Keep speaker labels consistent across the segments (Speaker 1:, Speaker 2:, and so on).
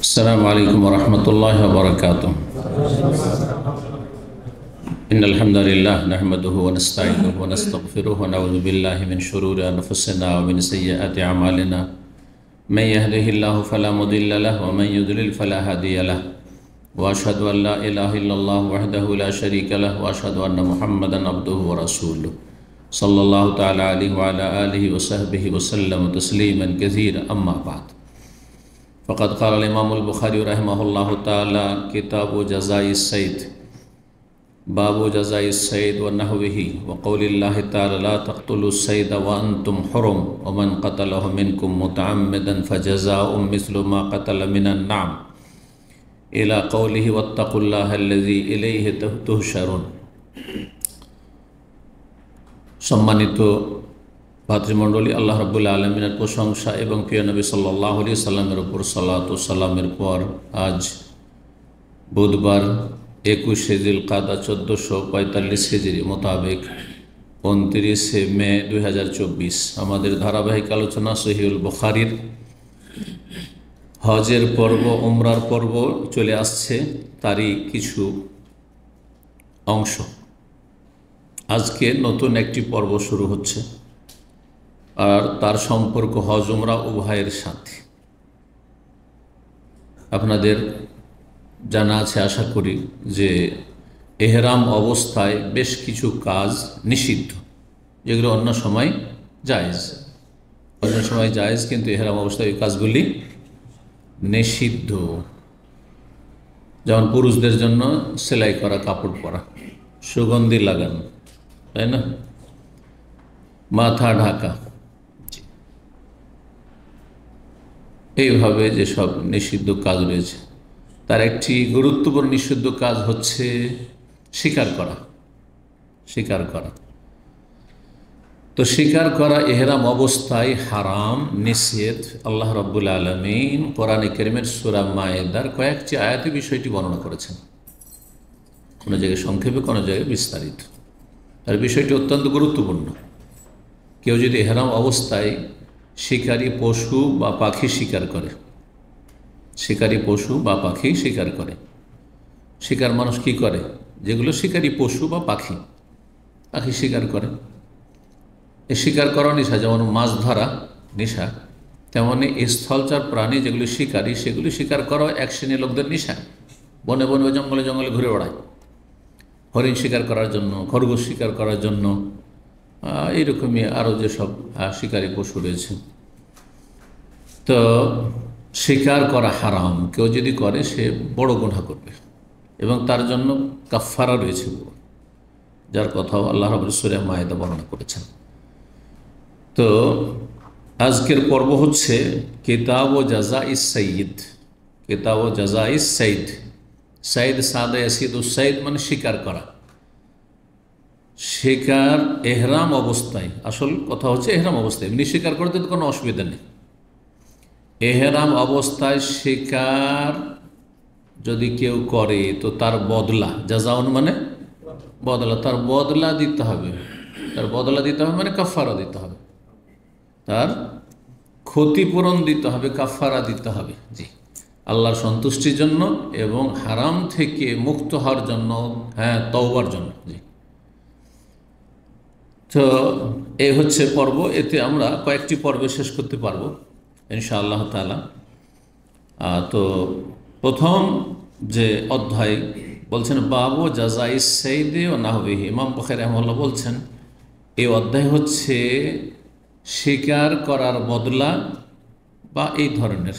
Speaker 1: السلام عليكم ورحمة الله وبركاته. إن الحمد لله نحمده ونستعينه ونستغفره ونعوذ بالله من شرور أنفسنا ومن سيئات أعمالنا. من يهده الله فلا مضل له ومن يضلل فلا هادي له. وأشهد أن لا إله إلا الله وحده لا شريك له وأشهد أن محمدا عبده ورسوله صلى الله تعالى عليه وعلى آله وصحبه وسلم تسليما كثيرا. أما بعد، فقد قال الإمام البخاري رحمه الله تعالى: كتاب جزاء الصيد، باب جزاء الصيد ونحوه، وقول الله تعالى: لا تقتلوا الصيد وأنتم حرم ومن قتله منكم متعمدا فجزاء مثل ما قتل من النعم، إلى قوله: واتقوا الله الذي إليه تحشرون। সম্মানিত ভাতৃমণ্ডলী, আল্লাহ রাব্বুল আলামিনের প্রশংসা এবং প্রিয় নবী সাল্লাল্লাহু আলাইহি সাল্লামের উপর সালাত ও সালামের পর আজ বুধবার 21শে জিলকাদা 1445 হিজরি মোতাবেক 29শে মে 2024 আমাদের ধারাবাহিক আলোচনা সহিহুল বুখারীর হজের পর্ব, উমরার পর্ব চলে আসছে, তারই কিছু অংশ। আজকে নতুন একটি পর্ব শুরু হচ্ছে, আর তার সম্পর্ক হজ উমরা উভয়ের সাথে। আপনাদের জানা আছে আশা করি যে এহরাম অবস্থায় বেশ কিছু কাজ নিষিদ্ধ, যেগুলো অন্য সময় জায়েজ। অন্য সময় জায়েজ, কিন্তু এহরাম অবস্থায় এই কাজগুলি নিষিদ্ধ। যেমন পুরুষদের জন্য সেলাই করা কাপড় পরা, সুগন্ধি লাগানো, তাই না, মাথা ঢাকা, এইভাবে যেসব নিষিদ্ধ কাজ রয়েছে, তার একটি গুরুত্বপূর্ণ নিষিদ্ধ কাজ হচ্ছে শিকার করা। শিকার করা তো শিকার করা এহরাম অবস্থায় হারাম, নিষেধ। আল্লাহ রাব্বুল আলামিন কোরআনে কারীমের সূরা মায়েদার কয়েকটি আয়াতে বিষয়টি বর্ণনা করেছেন, কোনো জায়গায় সংক্ষেপে, কোনো জায়গায় বিস্তারিত। আর বিষয়টি অত্যন্ত গুরুত্বপূর্ণ। কেউ যদি এহরাম অবস্থায় শিকারী পশু বা পাখি শিকার করে, শিকারী পশু বা পাখি শিকার করে, শিকার মানুষ কি করে? যেগুলো শিকারী পশু বা পাখি শিকার করে, এই শিকার করা নেশা। যেমন মাছ ধরা নেশা, তেমনি স্থলচার প্রাণী যেগুলি শিকারী, সেগুলি শিকার করা এক শ্রেণীর লোকদের নেশা। বনে বনে, জঙ্গলে জঙ্গলে ঘুরে বেড়ায় হরিণ শিকার করার জন্য, খরগোশ শিকার করার জন্য, এইরকমই আরও যেসব শিকারী পশু রয়েছে। তো শিকার করা হারাম। কেউ যদি করে সে বড় গুনাহ করবে, এবং তার জন্য কাফফারা রয়েছে, যার কথাও আল্লাহ রাব্বুল সূরা মায়েদা বর্ণনা করেছেন। তো আজকের পর্ব হচ্ছে কিতাব জাযাইস সাইয়্যিদ। কিতাব জাযাইস সাইয়্যিদ, সাইদ সাদা ইয়াসিদুস সাইদ মানে শিকার করা। শিকার এহরাম অবস্থায়, আসল কথা হচ্ছে এহরাম অবস্থায়, এমনি শিকার করতে তো কোনো অসুবিধা নেই। এহরাম অবস্থায় শিকার যদি কেউ করে তো তার বদলা, জাযাউন মানে বদলা, তার বদলা দিতে হবে। তার বদলা দিতে হবে মানে কাফফারা দিতে হবে, তার ক্ষতিপূরণ দিতে হবে, কাফফারা দিতে হবে। জি, আল্লাহর সন্তুষ্টির জন্য এবং হারাম থেকে মুক্ত হওয়ার জন্য, তওবার জন্য। জি, তো এই হচ্ছে পর্ব। এতে আমরা কয়েকটি পর্বে শেষ করতে পারবো ইনশাআল্লাহ তাআলা। তো প্রথম যে অধ্যায় বলছেন বাবু জাযাইস সাইদি ও নাহবিহি, ইমাম বুখারী রাহিমাহুল্লাহ বলছেন এই অধ্যায় হচ্ছে শিকার করার বদলা বা এই ধরনের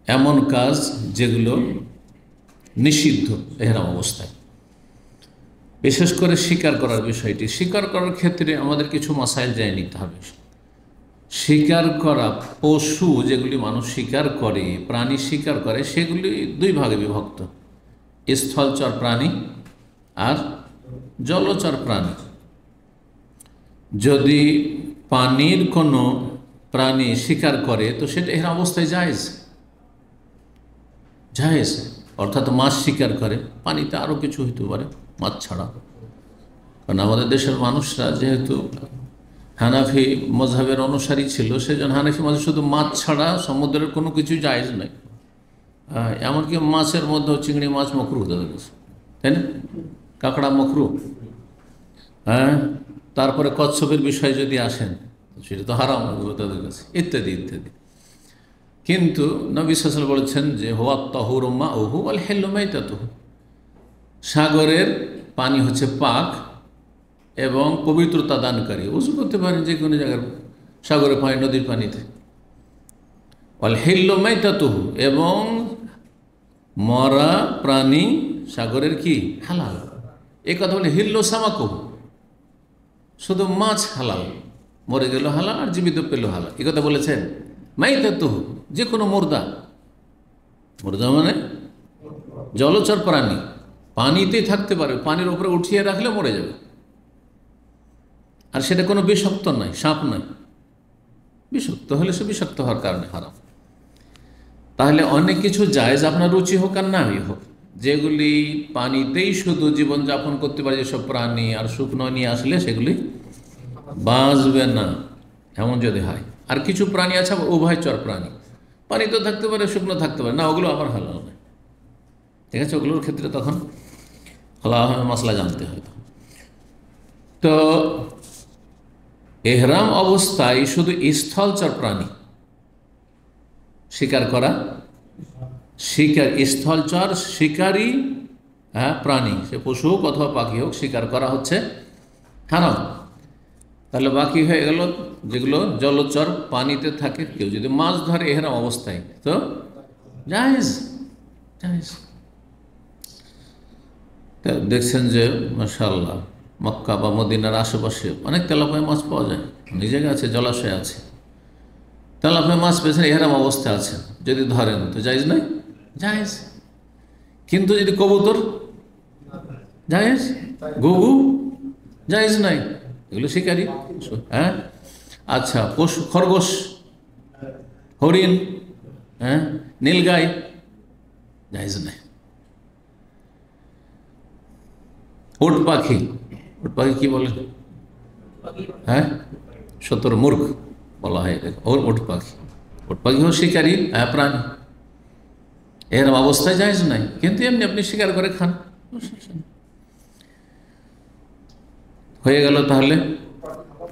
Speaker 1: এমন কাজ যেগুলো নিষিদ্ধ এহরাম অবস্থায়। বিশেষ করে শিকার করার বিষয়টি, শিকার করার ক্ষেত্রে আমাদের কিছু মাসাইল জেনে নিতে হবে। শিকার করা পশু যেগুলি মানুষ শিকার করে, প্রাণী শিকার করে, সেগুলি দুই ভাগে বিভক্ত: স্থলচর প্রাণী আর জলচর প্রাণী। যদি পানির কোনো প্রাণী শিকার করে তো সেটা এহরাম অবস্থায় জায়েজ, জায়েজ। অর্থাৎ মাছ শিকার করে, পানিতে আরও কিছু হইতে পারে মাছ ছাড়া। কারণ আমাদের দেশের মানুষরা যেহেতু হানাফি মযহাবের অনুসারী ছিল, সেজন্য হানাফি মযহাব শুধু মাছ ছাড়া সমুদ্রের কোনো কিছু জায়েজ নয়, এমনকি মাছের মধ্যেও চিংড়ি মাছ মকরুহ তাদের কাছে, তাই না? কাঁকড়া মকরুহ। হ্যাঁ, তারপরে কচ্ছপের বিষয়ে যদি আসেন সেটা তো হারাম তাদের কাছে, ইত্যাদি ইত্যাদি। কিন্তু নবী সাল্লাল্লাহু আলাইহি ওয়াসাল্লাম বলেছেন যে হুয়া তাহুরু মাউহু ওয়াল হিল্লু মাইতাতুহু, সাগরের পানি হচ্ছে পাক এবং পবিত্রতা দানকারী। উযু করতে পারেন যে কোনো জায়গার সাগরের পানি, নদীর পানিতে। ওয়াল হিল্লু মাইতাতুহু, এবং মরা প্রাণী সাগরের কি হালাল। এই কথা বলে হিল্লু সামাকুহু, শুধু মাছ হালাল, মরে গেল হালাল আর জীবিত পেল হালাল, এই কথা বলেছেন। মাইতাতুহু, যে কোনো মুর্দা, মুর্দা মানে জলচর প্রাণী, পানিতেই থাকতে পারে, পানির উপরে উঠিয়ে রাখলে মরে যাবে, আর সেটা কোনো বিষাক্ত নয়, সাপ নয়। বিষাক্ত হলে সে বিষাক্ত হওয়ার কারণে হারাম। তাহলে অনেক কিছু জায়েজ, আপনার রুচি হোক আর নাই হোক, যেগুলি পানিতেই শুধু জীবনযাপন করতে পারে যেসব প্রাণী, আর শুকনো নিয়ে আসলে সেগুলি বাঁচবে না, এমন যদি হয়। আর কিছু প্রাণী আছে উভয়চর প্রাণী, পানিতেও থাকতে পারে শুকনো থাকতে পারে না, ওগুলো আবার হালাল নয়। ঠিক আছে, ওগুলোর ক্ষেত্রে তখন হালাল মশলা জানতে হয়। তো এহরাম অবস্থায় শুধু স্থলচর প্রাণী শিকার করা, স্থলচর শিকারী, হ্যাঁ, প্রাণী, সে পশু হোক অথবা পাখি হোক, শিকার করা হচ্ছে হারাম। তাহলে বাকি হয়ে গেল যেগুলো জলচর পানিতে থাকে। কেউ যদি মাছ ধরে এহরাম অবস্থায়, তো জায়েজ, জায়েজ। দেখছেন যে মাশাআল্লাহ মক্কা বা মদিনার আশেপাশে অনেক তেলাপিয়া মাছ পাওয়া যায়, অনেক জায়গায় আছে, জলাশয় আছে, তেলাপিয়া মাছ পেয়েছেন এহরাম অবস্থায় আছেন, যদি ধরেন তো জায়েজ নয়? জায়েজ। কিন্তু যদি কবুতর, জায়েজ। ঘুঘু, জায়েজ নাই, এগুলো শিকারি। হ্যাঁ, আচ্ছা, পশু, খরগোশ, হরিণ, হ্যাঁ, নীলগাই, জায়েজ নাই। উট পাখি, উট পাখি কি বলে? হ্যাঁ, শতরমুর্গ বলা হয় উট পাখি। উট পাখি হোক শিকারি প্রাণী, এর অবস্থায় জায়েজ নাই, কিন্তু এমনি আপনি শিকার করে খান, হয়ে গেল। তাহলে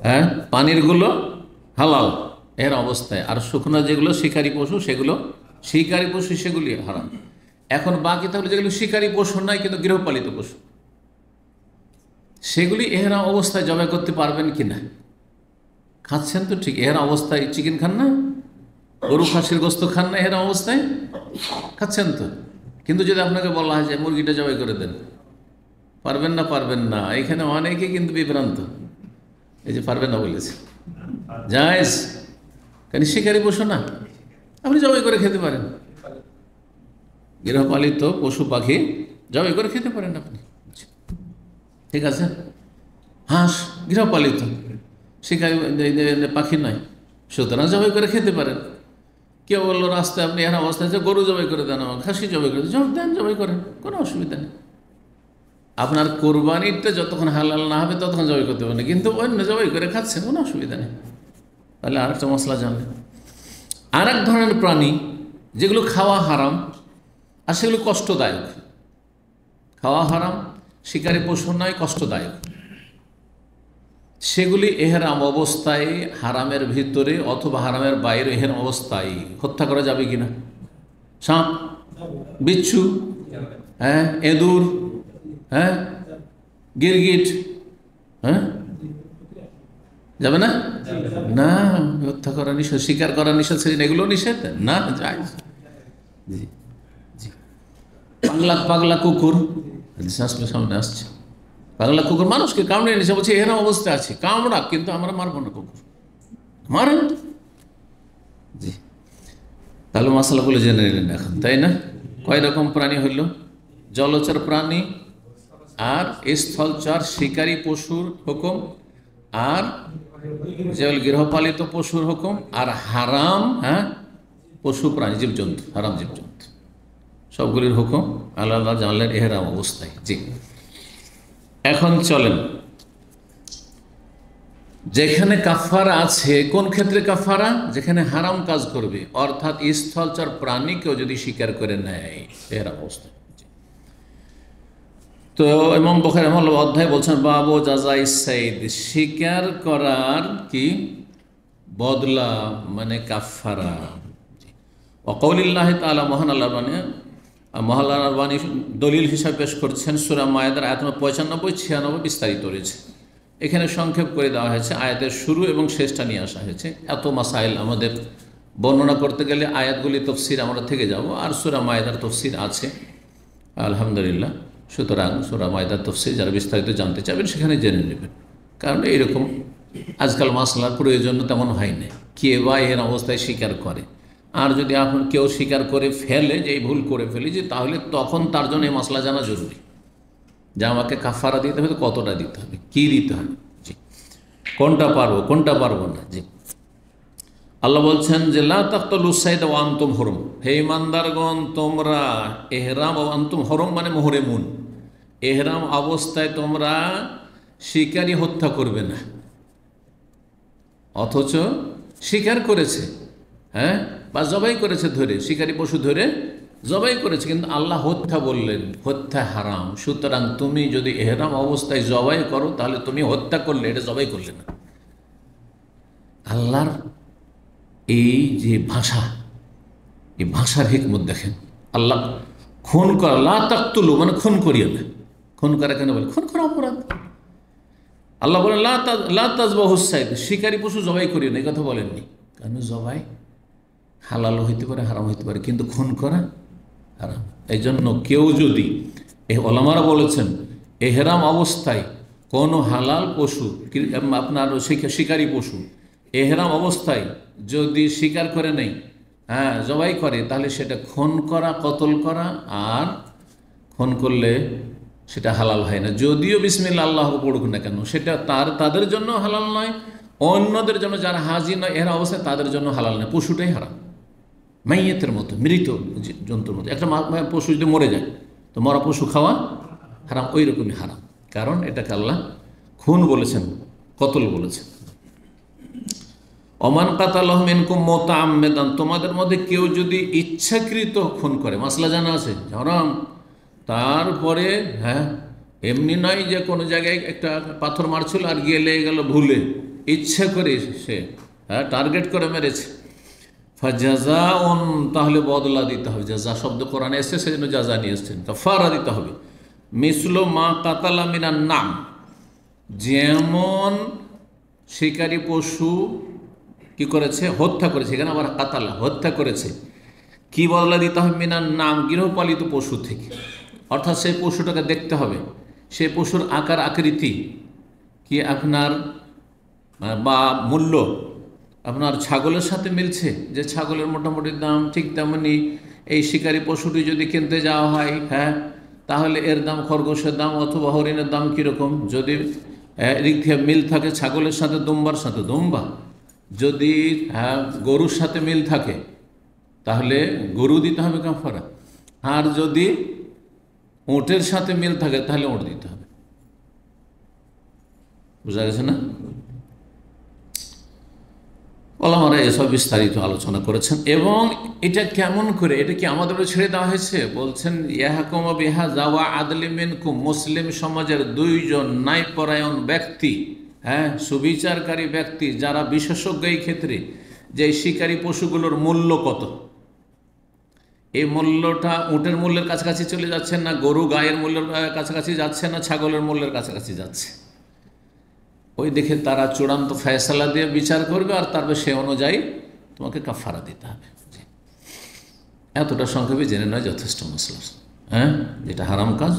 Speaker 1: হ্যাঁ, পানিরগুলো হালাল এর অবস্থায়, আর শুকনো যেগুলো শিকারী পশু, সেগুলো শিকারী পশু, সেগুলি হারাম। এখন বাকি তাহলে যেগুলো শিকারী পশু নয় কিন্তু গৃহপালিত পশু, সেগুলি এহরাম অবস্থায় জবাই করতে পারবেন কি না? খাচ্ছেন তো ঠিক, এহরাম অবস্থায় চিকেন খান না, গরু খাসির গোস্ত খান না, এহরাম অবস্থায় খাচ্ছেন তো। কিন্তু যদি আপনাকে বলা হয় যে মুরগিটা জবাই করে দেন, পারবেন না? পারবেন না। এখানে অনেকে কিন্তু বিভ্রান্ত, এই যে পারবেন না বলেছে, জায়েজ, কেন? শিকারী পশু না, আপনি জবাই করে খেতে পারেন, গৃহপালিত পশু পাখি জবাই করে খেতে পারেন আপনি, ঠিক আছে। হাঁস গৃহপালিত, শিকারী পাখি নয়, সুতরাং জবাই করে খেতে পারেন। কেউ বললো রাস্তায় আপনি এর অবস্থায় যে গরু জবাই করে দেন, খাসি জবাই করে দেন, জবাই করেন, কোনো অসুবিধা নেই। আপনার কোরবানিটা যতক্ষণ হালাল না হবে ততক্ষণ জবাই করতে পারেন, কিন্তু অন্য জবাই করে খাচ্ছেন, কোনো অসুবিধা নেই। তাহলে আরেকটা মশলা জানলেন। আর এক ধরনের প্রাণী যেগুলো খাওয়া হারাম আর সেগুলো কষ্টদায়ক, খাওয়া হারাম, শিকারী পশু নয়, কষ্টদায়ক, সেগুলি এহরাম অবস্থায় হারামের ভিতরে অথবা হারামের বাইরে এহরাম অবস্থায় হত্যা করা যাবে কিনা? সাপ, বিচ্ছু, হ্যাঁ, এঁদুর, হ্যাঁ, গিরগিট, হ্যাঁ, যাবে না? না, হত্যা করা নিষেধ, শিকার করা নিষেধ, সেদিন এগুলো নিষেধ না, যায়। জি জি। পাগলা কুকুর সামনে আসছে, পাগলা কুকুর মানুষকে কামড়ে নিছে, বলছে এরকম অবস্থায় আছে, কামড়া, কিন্তু আমরা মারবো না কুকুর, মারেন। জি, তাহলে মশলাগুলো জেনে নিলেন এখন, তাই না? কয় রকম প্রাণী হইল? জলচর প্রাণী আর স্থলচর শিকারী পশুর হুকুম, আর যেগুলো গৃহপালিত পশুর হুকুম, আর হারাম, হ্যাঁ, পশু প্রাণী জীবজন্তু, হারাম জীবজন্তু, সবগুলির হুকুম আল্লাহ আল্লাহ জানলেন এহরাম অবস্থায়। জি, এখন চলেন যেখানে কাফারা আছে, কোন ক্ষেত্রে কাফারা? যেখানে হারাম কাজ করবে, অর্থাৎ স্থলচর প্রাণীকেও যদি স্বীকার করে নেয় এর অবস্থা। তো ইমাম বুখারী রাহিমাহুল্লাহ অধ্যায় বলছেন বাবু জাযাই সাইদ, স্বীকার করার কি বদলা মানে কাফারা। ওয়াকাউলিল্লাহি তাআলা, মহান আল্লাহর বাণী, মহান আল্লাহর বাণী দলিল হিসাবে পেশ করছেন সূরা মায়েদার আয়াত নম্বর 95, 96 বিস্তারিত রয়েছে। এখানে সংক্ষেপ করে দেওয়া হয়েছে, আয়াতের শুরু এবং শেষটা নিয়ে আসা হয়েছে। এত মাসাইল আমাদের বর্ণনা করতে গেলে আয়াতগুলি তফসির আমরা থেকে যাব, আর সূরা মায়েদার তফসির আছে আলহামদুলিল্লাহ। সুতরাং সূরা মায়েদার তফসির যারা বিস্তারিত জানতে চাইবেন সেখানে জেনে নেবেন, কারণ এইরকম আজকাল মাসলার প্রয়োজন তেমন হয় না। কে বা এর অবস্থায় স্বীকার করে, আর যদি আপনার কেউ স্বীকার করে ফেলে যে এই ভুল করে ফেলেছি, তাহলে তখন তার জন্য এই মশলা জানা জরুরি যে আমাকে কাফারা দিতে হবে, কতটা দিতে হবে, কী দিতে হবে, জি, কোনটা পারবো কোনটা পারবো না। জি, আল্লাহ বলছেন যে লা তাকতুলুস সাইদা ওয়া আনতুম হুরুম, হে ইমানদারগণ তোমরা ইহরাম ও আনতুম হুরুম মানে মুহরিমুন, ইহরাম অবস্থায় তোমরা শিকারী হত্যা করবে না। অথচ শিকার করেছে, হ্যাঁ, বা জবাই করেছে, ধরে শিকারী পশু ধরে জবাই করেছে, কিন্তু আল্লাহ হত্যা বললেন, হত্যা হারাম। সুতরাং তুমি যদি ইহরাম অবস্থায় জবাই করো তাহলে তুমি হত্যা করলে, এটা জবাই করলে না। আল্লাহর এই যে ভাষা, এই ভাষার হিকমত দেখেন। আল্লাহ খুন করা, লা তাকতুলু মানে খুন করিও না। খুন করা কেন বলে? খুন করা অপরাধ। আল্লাহ বলেন লা তাযবাহুস সাইদ, শিকারী পশু জবাই করিও না, এই কথা বলেননি। কারণ জবাই হালাল হইতে পারে, হারাম হইতে পারে, কিন্তু খুন করা হারাম। এই জন্য কেউ যদি, এই ওলামারা বলেছেন, এহরাম অবস্থায় কোনো হালাল পশু, আপনার শিকারী পশু এহরাম অবস্থায় যদি শিকার করে নেই, হ্যাঁ, জবাই করে, তাহলে সেটা খুন করা, কতল করা, আর খুন করলে সেটা হালাল হয় না। যদিও বিসমিল্লাহ আল্লাহ পড়ুক না কেন, সেটা তাদের জন্য হালাল নয়, অন্যদের জন্য যারা হাজি নয় এহরাম অবস্থায় তাদের জন্য হালাল নয়। পশুটাই হারাম, মাইয়েতের মতো, মৃত জন্তুর মতো। একটা পশু যদি মরে যায় তো মরা পশু খাওয়া হারাম, ওই রকমই হারাম। কারণ এটাকে আল্লাহ খুন বলেছেন, কতল বলেছেন। ওমান কাতালাহু মিনকুম মুতাআম্মিদান, তোমাদের মধ্যে কেউ যদি ইচ্ছাকৃত খুন করে, মাসলা জানা আছে হারাম। তারপরে হ্যাঁ, এমনি নয় যে কোনো জায়গায় একটা পাথর মারছিল আর গিয়ে লেগে গেল ভুলে, ইচ্ছা করে সে, হ্যাঁ, টার্গেট করে মেরেছে। ফাজাজাউন, তাহলে বদলা দিতে হবে। জাযা শব্দ কোরআনে এসেছে, সেজন্য জাযা নিয়ে এসেছেন, কাফারা দিতে হবে। মিসলু মা কাতালা মিনান নাম, যেমন শিকারী পশু কি করেছে, হত্যা করেছে, এখানে আবার কাতালা হত্যা করেছে, কি বদলা দিতে হবে? মিনান নাম, গৃহপালিত পশু থেকে। অর্থাৎ সেই পশুটাকে দেখতে হবে, সেই পশুর আকার আকৃতি কি আপনার বা মূল্য আপনার ছাগলের সাথে মিলছে, যে ছাগলের মোটামুটি দাম, ঠিক তেমনি এই শিকারী পশুটি যদি কিনতে যাওয়া হয়, হ্যাঁ, তাহলে এর দাম খরগোশের দাম অথবা হরিণের দাম কীরকম। যদি এদিক থেকে মিল থাকে ছাগলের সাথে দুম্বার সাথে দুম্বা, যদি হ্যাঁ গরুর সাথে মিল থাকে তাহলে গরু দিতে হবে কাফারা, আর যদি উটের সাথে মিল থাকে তাহলে উট দিতে হবে। বুঝা গেছে না? ওলামারা এসব বিস্তারিত আলোচনা করেছেন। এবং এটা কেমন করে, এটা কি আমাদের ছেড়ে দেওয়া হয়েছে? বলছেন ইয়াহকুম বিহা যাওয়া আদলি মিনকুম, মুসলিম সমাজের দুইজন ন্যায়পরায়ণ ব্যক্তি, হ্যাঁ, সুবিচারকারী ব্যক্তি, যারা বিশেষজ্ঞ এই ক্ষেত্রে, যে শিকারী পশুগুলোর মূল্য কত, এই মূল্যটা উটের মূল্যের কাছাকাছি চলে যাচ্ছে না, গরু গায়ের মূল্যের কাছাকাছি যাচ্ছে না, ছাগলের মূল্যের কাছাকাছি যাচ্ছে, ওই দেখে তারা চূড়ান্ত ফয়সালা দিয়ে বিচার করবে, আর তারপর সে অনুযায়ী তোমাকে কাফারা দিতে হবে। এতটা সংক্ষেপে জেনে নয় যথেষ্ট মশলা, হ্যাঁ, যেটা হারাম কাজ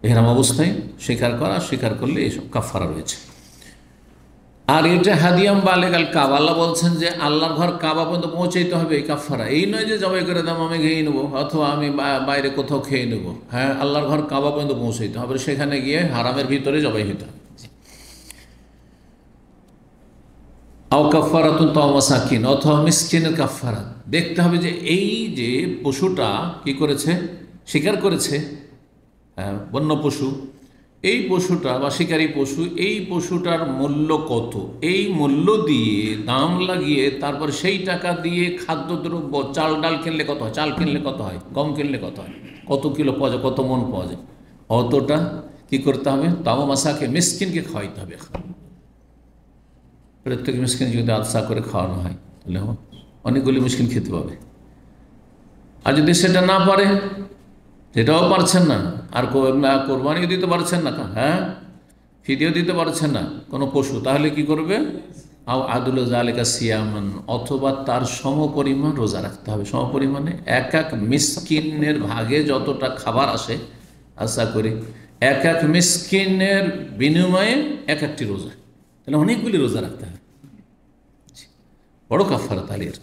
Speaker 1: এহরাম অবস্থায় স্বীকার করা, স্বীকার করলে এইসব কাফারা রয়েছে। আর এটা হাদিয়াম বালেগাল কাবা, আল্লাহ বলছেন যে আল্লাহর ঘর কাবা পর্যন্ত পৌঁছাইতে হবে এই কাফারা। এই নয় যে জবাই করে দাম আমি খেয়ে নেবো, অথবা আমি বাইরে কোথাও খেয়ে নেবো, হ্যাঁ, আল্লাহর ঘর কাবা পর্যন্ত পৌঁছাইতে হবে, সেখানে গিয়ে হারামের ভিতরে জবাই হইতে হবে। আও কাফারাতুন তাও মাসাকিন, অথবা মিসকিনের কাফারা। দেখতে হবে যে এই যে পশুটা কি করেছে, শিকার করেছে, বন্য পশু, এই পশুটা বা শিকারী পশু, এই পশুটার মূল্য কত, এই মূল্য দিয়ে দাম লাগিয়ে তারপর সেই টাকা দিয়ে খাদ্যদ্রব্য, চাল ডাল কিনলে কত হয়, চাল কিনলে কত হয়, গম কিনলে কত হয়, কত কিলো পাওয়া যায়, কত মন পাওয়া যায়, অতটা কি করতে হবে, তাও মাসাকে মিসকিনকে খাওয়াইতে হবে। প্রত্যেক মিসকিন যদি আদসা করে খাওয়ানো হয় তাহলে অনেকগুলি মিসকিন খেতে পাবে। আর যদি সেটা না পারে, সেটাও পারছেন না, আর কোরবানিও দিতে পারছেন না, হ্যাঁ ফিদিও দিতে পারছেন না কোনো পশু, তাহলে কি করবে, আদুল জালেকা সিয়ামান, অথবা তার সমপরিমাণ রোজা রাখতে হবে। সমপরিমাণে এক এক মিসকিনের ভাগে যতটা খাবার আসে আশা করি এক এক মিসকিনের বিনিময়ে এক একটি রোজা, তাহলে অনেকগুলি রোজা রাখতে হবে। বড় কাফারা তালির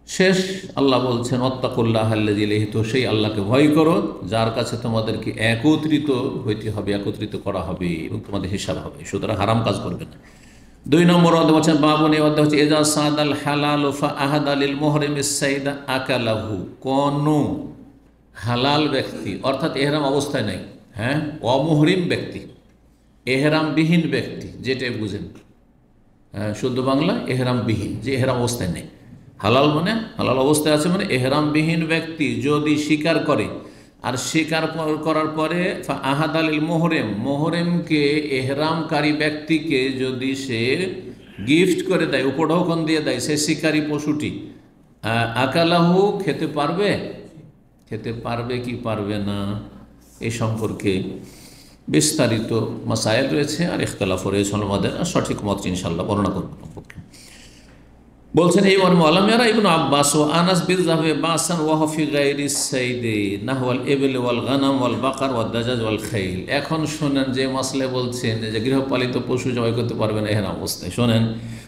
Speaker 1: শেষ। আল্লাহ বলছেন ওয়াত্তাকুল্লাহ আল্লাযী ইলাইহি, তো সেই আল্লাহকে ভয় করো যার কাছে তোমাদেরকে একত্রিত হইতে হবে, একত্রিত করা হবে এবং তোমাদের হিসাব হবে, সুতরাং হারাম কাজ করবে না। 2 নম্বর অধ্যায় বলছেন বাবুন, এই অধ্যায় হচ্ছে ইজা সাদাল হালাল ফা আহাদা লিল মুহরিমিস সাইদা আকালাহু, কোন হালাল ব্যক্তি অর্থাৎ এহরাম অবস্থায় নাই, হ্যাঁ অমুহরিম ব্যক্তি, এহরামবিহীন ব্যক্তি, যেটাই বুঝেন, হ্যাঁ শুদ্ধ বাংলা এহরামবিহীন, যে এহরাম অবস্থায় নেই। হালাল মানে হালাল অবস্থায় আছে মানে এহরামবিহীন ব্যক্তি যদি স্বীকার করে, আর স্বীকার করার পরে আহাদ আলিল মোহরেম, মোহরেমকে এহরামকারী ব্যক্তিকে যদি সে গিফট করে দেয়, উপঢৌকন দিয়ে দেয়, সে শিকারী পশুটি আকালাহু খেতে পারবে, খেতে পারবে কি পারবে না, এই সম্পর্কে বিস্তারিত মাসাইল রয়েছে আর ইখতিলাফ রয়েছে আমাদের, সঠিক মত ইনশাআল্লাহ বর্ণনা করব। বলছেন এই মর্মে আলামিয়ারা ইবনে আব্বাস ও আনাস বিন যাবে বাসান ওয়া ফি গায়রি সাইদি নাহওয়াল ইবল ওয়াল গানাম ওয়াল বাকার ওয়াদ দাজাজ ওয়াল খাইল। এখন শুনেন যে মাসলে বলছেন যে গৃহপালিত পশু জবাই করতে পারবেন এহরাম অবস্থায়। শুনেন,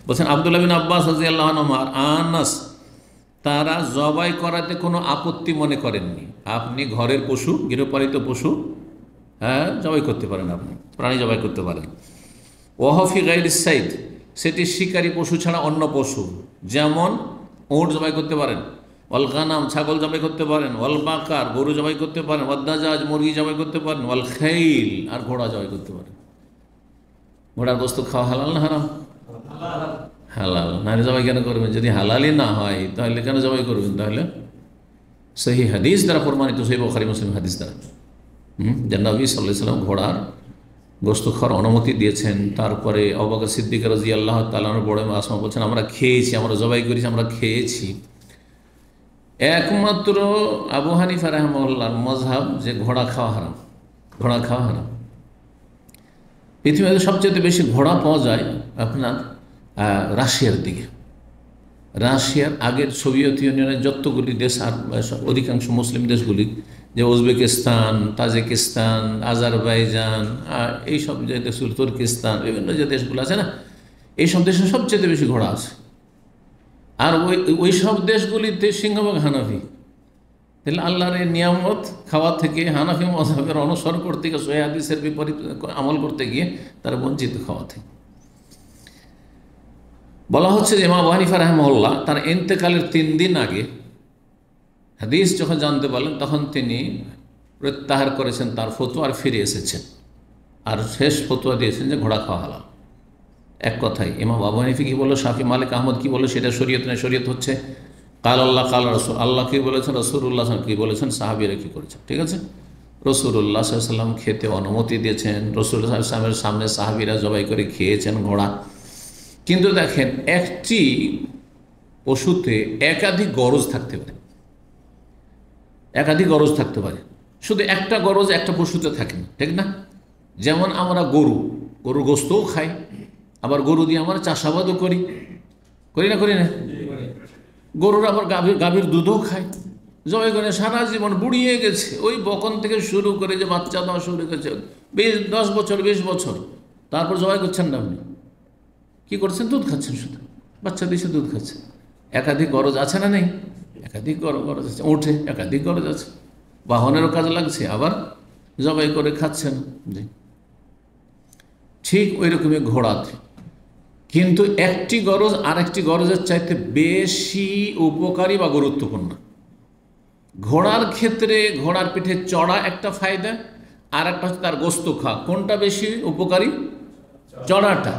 Speaker 1: বলছেন আব্দুল্লাহ বিন আব্বাস রাদিয়াল্লাহু আনহু আর আনাস তারা জবাই করাতে কোনো আপত্তি মনে করেননি। আপনি ঘরের পশু, গৃহপালিত পশু, হ্যাঁ জবাই করতে পারেন, আপনি প্রাণী জবাই করতে পারেন। ওয়া ফি গায়রি সাইদ, সেটি শিকারী পশু ছাড়া অন্য পশু, যেমন উট জবাই করতে পারেন, ওয়াল গানাম ছাগল জবাই করতে পারেন, ওয়াল বাকার গরু জবাই করতে পারেন, ওয়াদ দাজাজ মুরগি জবাই করতে পারেন, ওয়াল খাইল আর ঘোড়া জবাই করতে পারেন। ঘোড়ার বস্তু খাওয়া হালাল না হারাম? হালাল। নাহলে জবাই কেন করবেন? যদি হালালই না হয় তাহলে কেন জবাই করবেন? তাহলে সহি হাদিস দ্বারা প্রমাণিত, সহি বুখারী মুসলিম হাদিস দ্বারা যে নবী সাল্লাল্লাহু আলাইহি ওয়াসাল্লাম ঘোড়ার গোস্ত খাওয়ার অনুমতি দিয়েছেন। তারপরে আবু বকর সিদ্দিক রাদিয়াল্লাহু তাআলা আনহু বড় আসমা বলছেন আমরা খেয়েছি, আমরা জবাই করেছি, আমরা খেয়েছি। একমাত্র আবু হানিফা রাহিমাহুল্লাহর মযহাব যে ঘোড়া খাওয়া হারাম, ঘোড়া খাওয়া হারাম। পৃথিবীতে সবচেয়ে বেশি ঘোড়া পাওয়া যায় আপনার রাশিয়ার দিকে। রাশিয়ার আগের সোভিয়েত ইউনিয়নের যতগুলি দেশ আর অধিকাংশ মুসলিম দেশগুলি, যে উজবেকিস্তান, তাজিকিস্তান, আজারবাইজান, এইসব যে দেশগুলো, তুর্কিস্তান, বিভিন্ন যে দেশগুলো আছে না, এইসব দেশে সবচেয়ে বেশি ঘোড়া আছে। আর ওই সব দেশগুলিতে সিংহভাগ হানাফি। তাহলে আল্লাহর এই নিয়ামত খাওয়া থেকে হানাফি মযহাবের অনুসরণ করতে গিয়ে, সহিহ হাদিসের বিপরীত আমল করতে গিয়ে তারা বঞ্চিত খাওয়া থেকে। বলা হচ্ছে যে ইমাম আবু হানিফা রাহিমাহুল্লাহ তার ইন্তেকালের 3 দিন আগে হাদিস যখন জানতে পারলেন তখন তিনি প্রত্যাহার করেছেন তার ফতোয়া আর ফিরে এসেছেন, আর শেষ ফতোয়া দিয়েছেন যে ঘোড়া খাওয়া হালাল। এক কথায় ইমাম আবু হানিফা কি বললো, শাফি মালিক আহমদ কি বললো, সেটা শরীয়ত নয়। শরীয়ত হচ্ছে কাল আল্লাহ কাল রাসূল, আল্লাহ কী বলেছেন, রাসূলুল্লাহ কী বলেছেন, সাহাবীরা কী করেছেন। ঠিক আছে, রাসূলুল্লাহ সাল্লাল্লাহু আলাইহি ওয়াসাল্লাম খেতে অনুমতি দিয়েছেন, রাসূলুল্লাহ সাল্লাল্লাহু আলাইহি ওয়াসাল্লামের সামনে সাহাবীরা জবাই করে খেয়েছেন ঘোড়া। কিন্তু দেখেন, একটি পশুতে একাধিক গরজ থাকতে পারে, একাধিক গরজ থাকতে পারে, শুধু একটা গরজ একটা পশুতে থাকে না, ঠিক না? যেমন আমরা গরুর গোস্তও খাই, আবার গরু দিয়ে আমরা চাষাবাদও করি না, করি না? গরুর আবার গাভীর দুধও খাই, জবাই করে সারা জীবন বুড়িয়ে গেছে, ওই বকন থেকে শুরু করে যে বাচ্চা দেওয়া শুরু করেছে 10 বছর 20 বছর, তারপর জবাই করছেন না, আপনি কী করছেন? দুধ খাচ্ছেন, শুধু বাচ্চা দিয়েছে দুধ খাচ্ছে। একাধিক গরজ আছে না নেই? একাধিক গরজ আছে। ওঠে একাধিক গরজ আছে, বাহনেরও কাজ লাগছে, আবার জবাই করে খাচ্ছেন। জি, ঠিক ওই রকমই ঘোড়াতে, কিন্তু একটি গরজ আরেকটি গরজের চাইতে বেশি উপকারী বা গুরুত্বপূর্ণ। ঘোড়ার ক্ষেত্রে ঘোড়ার পিঠে চড়া একটা ফায়দা, আর একটা হচ্ছে তার গোস্ত খাওয়া। কোনটা বেশি উপকারী? চড়াটা,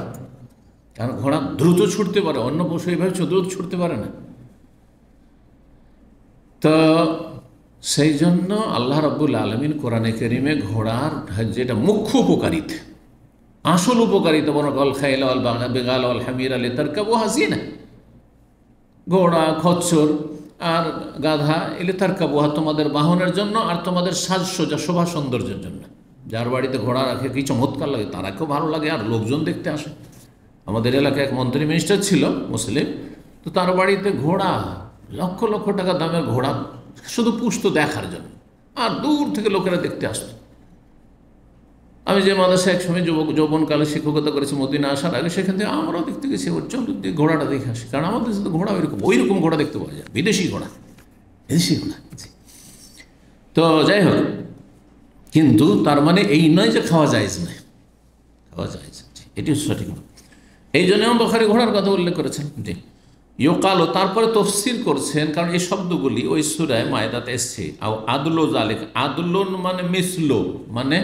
Speaker 1: কারণ ঘোড়া দ্রুত ছুটতে পারে, অন্য পশু এইভাবে দ্রুত ছুটতে পারে না। তো সেই জন্য আল্লাহ রাব্বুল আলামিন কোরআনে কারীমে ঘোড়ার যেটা মুখ্য উপকারিতা, আসল উপকারিতা, বরং আল খাইলা আল বিগাল আল হামিরা লিতারকাবুহা জিনা, ঘোড়া, খচ্চর আর গাধা লিতারকাবুহা তোমাদের বাহনের জন্য আর তোমাদের সাজসজ্জা, শোভা সৌন্দর্যের জন্য। যার বাড়িতে ঘোড়া রাখে কি চমৎকার লাগে, তারাকেও ভালো লাগে আর লোকজন দেখতে আসে। আমাদের এলাকায় এক মন্ত্রী মিনিস্টার ছিল মুসলিম, তো তার বাড়িতে ঘোড়া, লক্ষ লক্ষ টাকা দামের ঘোড়া, শুধু পুষতো দেখার জন্য, আর দূর থেকে লোকেরা দেখতে আসতো। আমি যে মাদ্রাসায় একসময় যৌবনকালে শিক্ষকতা করেছি মদিনা আসার আগে, সেখান থেকে আমরাও দেখতে গেছি, ওর চল ঘোড়াটা দেখে আসি, কারণ আমাদের সাথে ঘোড়া ওইরকম ঘোড়া দেখতে পাওয়া যায়, বিদেশি ঘোড়া। তো যাই হোক, কিন্তু তার মানে এই নয় যে খাওয়া জায়েজ নয়, খাওয়া জায়েজ, এটি সঠিক নয়। এই জন্য ইমাম বুখারী ঘোড়ার কথা উল্লেখ করেছেন। জি, ইউকালো, তারপরে তফসির করছেন, কারণ এই শব্দগুলি ওই সূরায়ে মায়েদাতে এসছে। আদলো জালেক, আদলুন মানে মিসলো, মানে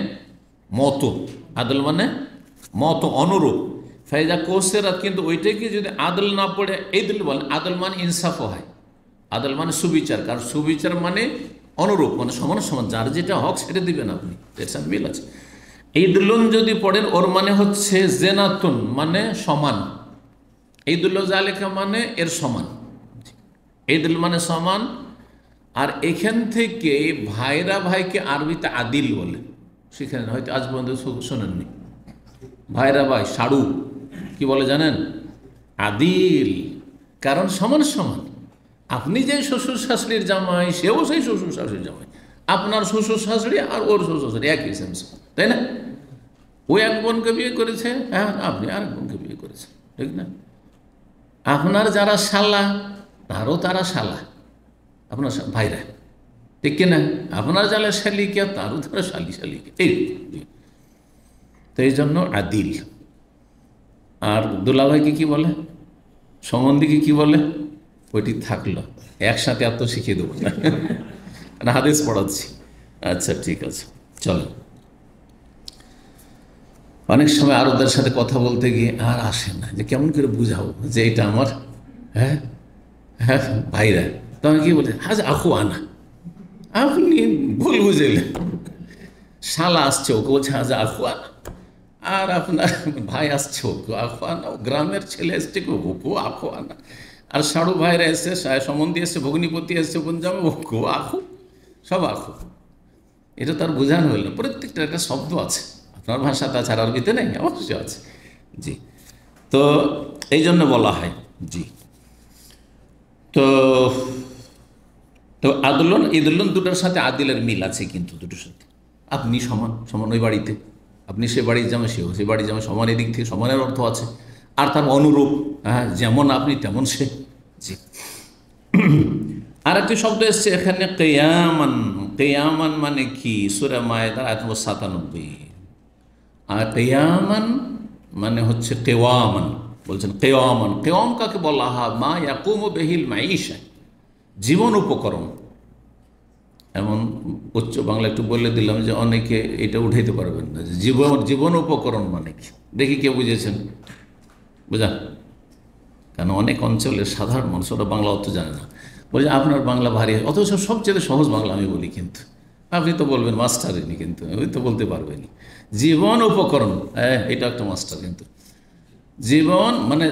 Speaker 1: মতো, আদল মানে মতো, অনুরূপ। ফাইজা কোসেরাত, কিন্তু ওইটাকে যদি আদল না পড়ে ঈদল বলেন, আদল মানে ইনসাফ হয়, আদল মানে সুবিচার, কারণ সুবিচার মানে অনুরূপ, মানে সমান সমান, যার যেটা হক সেটা দিবেন আপনি, এর সাথে মিল আছে। ঈদুল্লুন যদি পড়েন, ওর মানে হচ্ছে জেনাতুন, মানে সমান। ঈদুল্লাহ জালেকা মানে এর সমান, ঈদুল মানে সমান। আর এখান থেকে ভাইরা ভাইকে আরবিতে আদিল বলে, সেখানে হয়তো আজ পর্যন্ত শোনেননি। ভাইরা ভাই, সাড়ু কি বলে জানেন? আদিল, কারণ সমান সমান। আপনি যে শ্বশুর শাশুড়ির জামাই, সেও সেই শ্বশুর শাশুড়ির জামাই, আপনার শ্বশুর শাশুড়ি আর ওর শ্বশুর শাশুড়ি একই সেম, তাই না? ও এক বোনকে বিয়ে করেছে, হ্যাঁ, আপনি আর এক বোনকে বিয়ে করেছেন, ঠিক না? আপনার যারা শালা, তারও তারা শালা, আপনার ভাইরা, ঠিক কিনা? আপনার যারা শালিকা, তারও তারা শালিকা, এই। তো এই জন্য আদিল। আর দুলাভাইকে কি বলে, সম্বন্ধীকে কি বলে, ওইটি থাকলো, একসাথে এত শিখিয়ে দেবো না, হাদিস পড়াচ্ছি। আচ্ছা, ঠিক আছে, চলো। অনেক সময় আরবদের সাথে কথা বলতে গিয়ে আর আসে না, যে কেমন করে বুঝাবো যে এটা আমার, হ্যাঁ হ্যাঁ ভাইরা। তো আমি কি বলি, হাজ আখু আনা, আপনি ভুল বুঝলেন, শালা আসছে ওকে বলছে হাজ আখু আনা, আর আপনার ভাই আসছে ওকে আখু আনা, গ্রামের ছেলে এসছে ওকে আখু আনা, আর সাড়ু ভাইরা এসছে, সম্বন্ধী এসছে, ভগ্নিপতি এসছে, বোন জামে ওকে আখু, সব আখু। এটা তার বোঝানো হইল না, প্রত্যেকটা একটা শব্দ আছে, আপনার ভাষাতে আছে, আর আরবিতে নেই, অবশ্যই আছে। জি, তো এই জন্য বলা হয়। জি, তো তো আদলন ঈদুল্লন দুটোর সাথে আদিলের মিল আছে, কিন্তু দুটোর সাথে আপনি সমান সমান, ওই বাড়িতে আপনি সে বাড়ির জামা, সেও সে বাড়ির জামা, সমান, এদিক থেকে সমানের অর্থ আছে। আর তার অনুরূপ, হ্যাঁ, যেমন আপনি তেমন সে। জি, আর একটি শব্দ এসছে এখানে, কেয়ামান। কেয়ামান মানে কি? সূরা মায়েদার আয়াত নম্বর 97। আর কেয়ামান মানে হচ্ছে কেওয়ামান, বলছেন কেওয়ামান। কেওয়াম কাকে বলা হয়? মা ইয়াকুমু বিহিল মাইশা, জীবন উপকরণ। এমন উচ্চ বাংলা একটু বলে দিলাম যে অনেকে এটা উঠাইতে পারবেন না, যে জীবন উপকরণ মানে কি। দেখি কে বুঝেছেন, বুঝা? কেন অনেক অঞ্চলের সাধারণ মানুষ ওরা বাংলা অত জানে না, বলছে আপনার বাংলা ভারী, অথচ সবচেয়ে সহজ বাংলা আমি বলি, কিন্তু আপনি তো বলবেন মাস্টারেনি, কিন্তু ওই তো বলতে পারবেনি। জীবন উপকরণ, হ্যাঁ, এটা একটা মাস্টার। কিন্তু জীবন মানে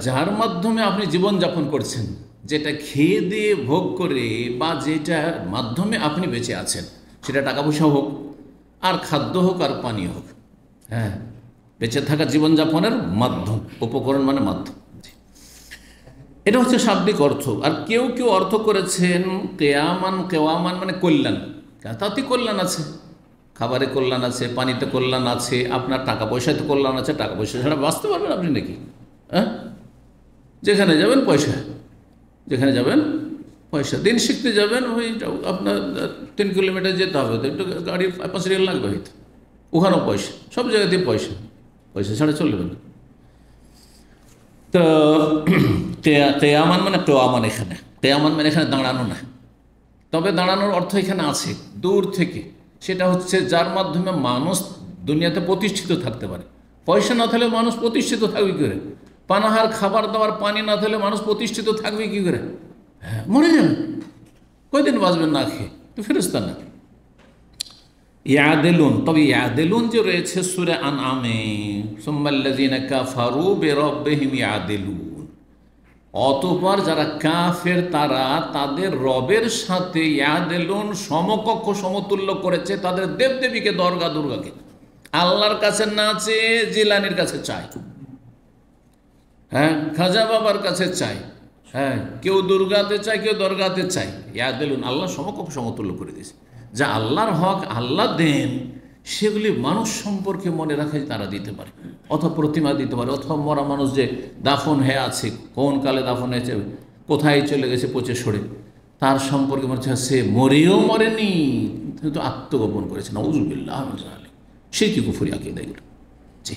Speaker 1: যার মাধ্যমে আপনি জীবন যাপন করছেন, যেটা খেয়ে দিয়ে ভোগ করে, বা যেটার মাধ্যমে আপনি বেঁচে আছেন, সেটা টাকা পয়সা হোক, আর খাদ্য হোক, আর পানীয় হোক, হ্যাঁ, বেঁচে থাকা জীবনযাপনের মাধ্যম। উপকরণ মানে মাধ্যম। এটা হচ্ছে শাব্দিক অর্থ। আর কেউ কেউ অর্থ করেছেন কেয়ামান, কেওয়ামান মানে কল্যাণ। তাতে কল্যাণ আছে, খাবারে কল্যাণ আছে, পানিতে কল্যাণ আছে, আপনার টাকা পয়সাতে কল্যাণ আছে। টাকা পয়সা ছাড়া বাঁচতে পারবেন আপনি নাকি? হ্যাঁ, যেখানে যাবেন পয়সা, যেখানে যাবেন পয়সা। দিন শিখতে যাবেন, ওই আপনার 3 কিলোমিটার যেতে হবে, তো একটু গাড়ির 5 রিয়াল লাগবে হয়তো, ওখানেও পয়সা, সব জায়গাতেই পয়সা, পয়সা ছাড়া চলবে না। তো কেয়ামান মানে কেওয়ামান, এখানে কেয়ামান মানে এখানে দাঁড়ানো না, তবে দাঁড়ানোর অর্থ এখানে আছে, দূর থেকে সেটা হচ্ছে যার মাধ্যমে মানুষ দুনিয়াতে প্রতিষ্ঠিত থাকতে পারে। পয়সা না থাকলে মানুষ প্রতিষ্ঠিত থাকবে কী করে? পানাহার, খাবার দাবার, পানি না থাকলে মানুষ প্রতিষ্ঠিত থাকবে কী করে? হ্যাঁ, মরে যাবে, কয়দিন বাঁচবেন না খেয়ে, তো ফেরেশতা না। ইয়াদেলুন, তবে ইয়াদেলুন যে রয়েছে সূরা আনআমে, সুম্মাল্লাযীনা কাফারু বিরাব্বিহিম ইয়াদেলুন, অতঃপর যারা কাফের তারা তাদের রবের সাথে ইয়াদেলুন সমকক্ষ সমতুল্য করেছে তাদের দেবদেবীকে, দরগা দুর্গাকে। আল্লাহর কাছে না চেয়ে জিলানির কাছে চায়, হ্যাঁ, খাজা বাবার কাছে চাই, হ্যাঁ, কেউ দুর্গাতে চায়, কেউ দরগাতে চায়। ইয়াদেলুন, আল্লাহ সমকক্ষ সমতুল্য করে দিয়েছে। যা আল্লাহর হক আল্লাহ দেন সেগুলি মানুষ সম্পর্কে মনে রাখে তারা দিতে পারে, অথবা প্রতিমা দিতে পারে, অথবা মরা মানুষ যে দাফন হয়ে আছে, কোন কালে দাফন হয়েছে, কোথায় চলে গেছে পচে সরে, তার সম্পর্কে মনে হচ্ছে সে মরেও মরেনি, কিন্তু আত্মগোপন করেছে। নাউযুবিল্লাহ মিন যালিক, শিরকি কুফরি আকীদা এগুলো। জি,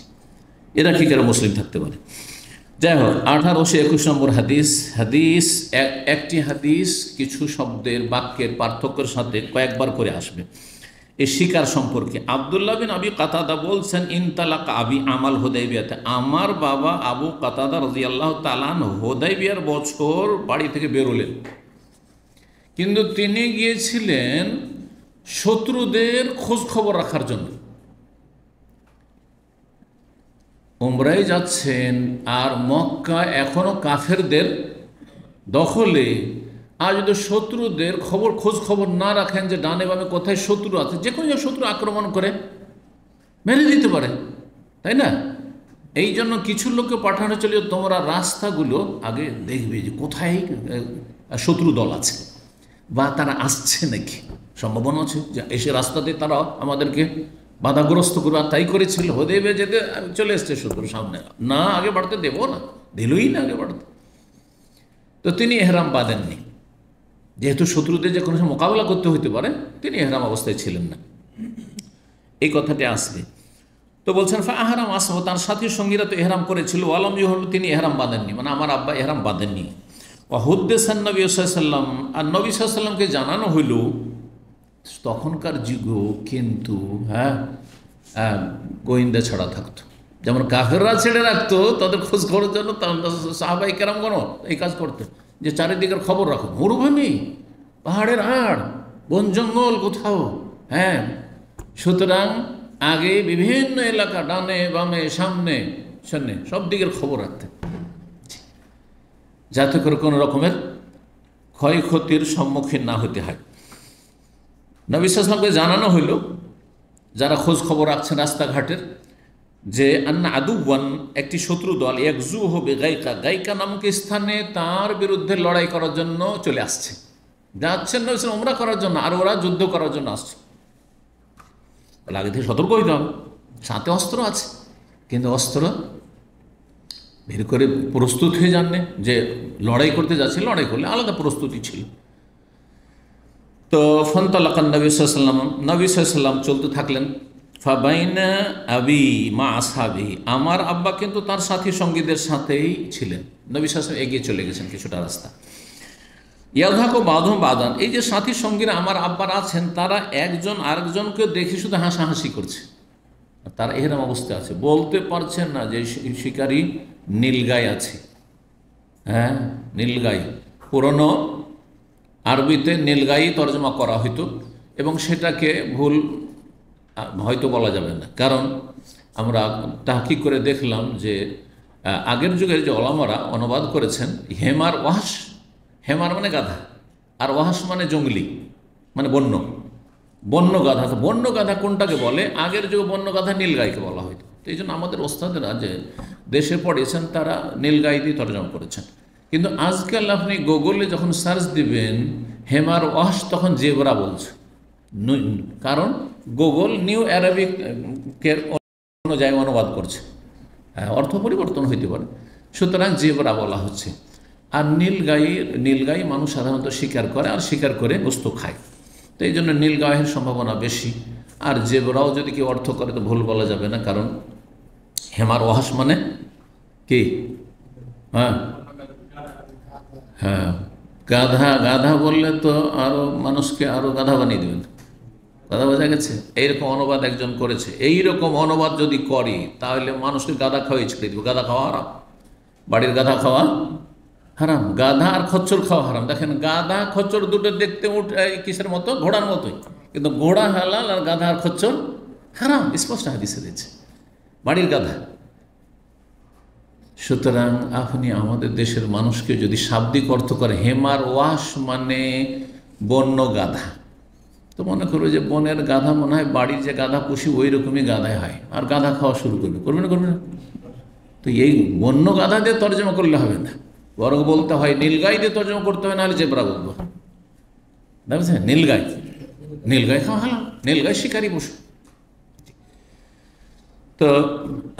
Speaker 1: এরা কি করে মুসলিম থাকতে পারে? যাই হোক, 1821 নম্বর হাদিস একটি হাদিস কিছু শব্দের বাক্যের পার্থক্যের সাথে কয়েকবার করে আসবে। এই শিকার সম্পর্কে আব্দুল্লাহ বিন আবি কাতাদা বলছেন, ইনতালাক আবি আমাল হুদাইবিয়াতে, আমার বাবা আবু কাতাদা রাদিয়াল্লাহু তাআলা হুদাইবিয়ার বছর বাড়ি থেকে বেরোলেন, কিন্তু তিনি গিয়েছিলেন শত্রুদের খোঁজ খবর রাখার জন্য। উমরায় যাচ্ছেন আর মক্কা এখনো কাফেরদের দখলে, আর যদি শত্রুদের খোঁজ খবর না রাখেন যে ডানে বামে কোথায় শত্রু আছে, যে কোনো শত্রু আক্রমণ করে মেরে দিতে পারে, তাই না? এই জন্য কিছু লোককে পাঠানো চলে, তোমরা রাস্তাগুলো আগে দেখবে যে কোথায় শত্রু দল আছে বা তারা আসছে নাকি, সম্ভাবনা আছে যে এসে রাস্তাতে তারা আমাদেরকে বাধাগ্রস্ত করবে। আর তাই করেছিল, হুদাইবিয়া যেতে চলে এসছে শত্রু সামনে, না আগে বাড়তে দেবো না, দিলই না আগে বাড়তে। তো তিনি এহরাম বাঁধেননি, যেহেতু শত্রুদের যে কোনো সময় মোকাবেলা করতে হইতে পারে, তিনি এহরাম অবস্থায় ছিলেন না, এই কথাটি আসবে। তো বলছেন ফাহরাম আসব, তার সাথী সঙ্গীরা তো এহরাম করেছিল, আলম হল তিনি এহরাম বাঁধেননি, মানে আমার আব্বা এহরাম বাঁধেননি। ওয়াহুদ্দেসান নবী সাল্লাম, আর নবী সাল্লামকে জানানো হইল, তখনকার যুগও কিন্তু গোয়েন্দা ছাড়া থাকতো, যেমন কাফেররা ছেড়ে রাখতো তাদের খোঁজ খবরের জন্য, সাহাবাই কেরামগণ এই কাজ করতো, যে চারিদিকের খবর রাখো, মরুভূমি, পাহাড়ের আড়, বন জঙ্গল কোথাও, হ্যাঁ। সুতরাং আগে বিভিন্ন এলাকা, ডানে বামে সামনে সামনে সব দিকের খবর রাখতে, যাতে করে কোনো রকমের ক্ষয়ক্ষতির সম্মুখীন না হতে হয়। নবী সাল্লাল্লাহু আলাইহি ওয়াসাল্লামকে জানানো হইল, যারা খোঁজ খবর রাখছেন রাস্তাঘাটের, যে আন্না আদুওয়ান, একটি শত্রু দল, একজু হবে গায়কা, গায়কা নামক স্থানে তার বিরুদ্ধে লড়াই করার জন্য চলে আসছে, যাচ্ছেন নবী সাল্লাল্লাহু উমরা করার জন্য, আর ওরা যুদ্ধ করার জন্য আসছে। আগে থেকে সতর্ক হইতে হবে, সাথে অস্ত্র আছে, কিন্তু অস্ত্র বের করে প্রস্তুত হয়ে যাননি, যে লড়াই করতে যাচ্ছে, লড়াই করলে আলাদা প্রস্তুতি ছিল। তো ফন্তালাকান নবী সাল্লাম চলতে থাকলেন, ফাবাইনা আবি মা আসহাবি, আমার আব্বা কিন্তু তার সাথী সঙ্গীদের সাথেই ছিলেন, নবী সাল্লাম এগিয়ে চলে গেছেন কিছুটা রাস্তা। ইয়াদহাকু বাদহুম বাদান, এই যে সাথী সঙ্গীরা আমার আব্বার আছেন, তারা একজন আরেকজনকে দেখে শুধু হাসাহাসি করছে, তারা এরকম অবস্থা আছে, বলতে পারছেন না যে শিকারী নীলগাই আছে, হ্যাঁ, নীলগাই, পুরনো আরবিতে নীলগাই তর্জমা করা হইতো, এবং সেটাকে ভুল হয়তো বলা যাবে না, কারণ আমরা তাহকিক করে দেখলাম যে আগের যুগের যে ওলামারা অনুবাদ করেছেন, হেমার ওয়াহাস, হেমার মানে গাধা, আর ওয়াহাস মানে জঙ্গলি, মানে বন্য গাধা। তো বন্য গাধা কোনটাকে বলে? আগের যুগে বন্য গাধা নীলগাইকে বলা হয়তো। তো এই জন্য আমাদের ওস্তাদেরা যে দেশে পড়েছেন তারা নীলগাই দিয়ে তর্জমা করেছেন, কিন্তু আজকাল আপনি গুগলে যখন সার্চ দিবেন হেমার ওয়াহাস, তখন জেব্রা বলছে, কারণ গুগল নিউ অ্যারাবিকের অনুযায়ী অনুবাদ করছে, অর্থ পরিবর্তন হইতে পারে, সুতরাং জেব্রা বলা হচ্ছে। আর নীলগাই মানুষ সাধারণত শিকার করে, আর শিকার করে বস্তু খায়, তো এই জন্য নীলগাইয়ের সম্ভাবনা বেশি। আর জেব্রাও যদি কেউ অর্থ করে তো ভুল বলা যাবে না, কারণ হেমার ওয়াহাস মানে কি? হ্যাঁ, গাধা, গাধা বললে তো আরো মানুষকে আরো গাধা বানিয়ে দেবেন, কথা বোঝা গেছে? এইরকম অনুবাদ একজন করেছে। এইরকম অনুবাদ যদি করি তাহলে মানুষকে গাধা খাওয়াই ছেড়ে দিব। গাধা খাওয়া হারাম, বাড়ির গাধা খাওয়া হারাম, গাধা আর খচ্চর খাওয়া হারাম। দেখেন, গাধা খচ্চর দুটো দেখতে কিসের মতো? ঘোড়ার মতোই, কিন্তু ঘোড়া হালাল আর গাধা আর খচ্চর হারাম, স্পষ্ট হাদিসে রয়েছে। বাড়ির গাধা। সুতরাং আপনি আমাদের দেশের মানুষকে যদি শাব্দিক অর্থ করে, হেমার ওয়াশ মানে বন্য গাধা, তো মনে করবে যে বনের গাধা মনে হয় বাড়ির যে গাধা পুষি ওই রকমই গাধায় হয়, আর গাধা খাওয়া শুরু করবে না। তো এই বন্য গাধা দিয়ে তর্জমা করলে হবে না, বরং বলতে হয় নীলগাই দিয়ে তর্জমা করতে হয়, নাহলে জেব্রা বলবো। বুঝছেন? নীলগাই খাওয়া হালাল, নীলগাই শিকারী পশু। তো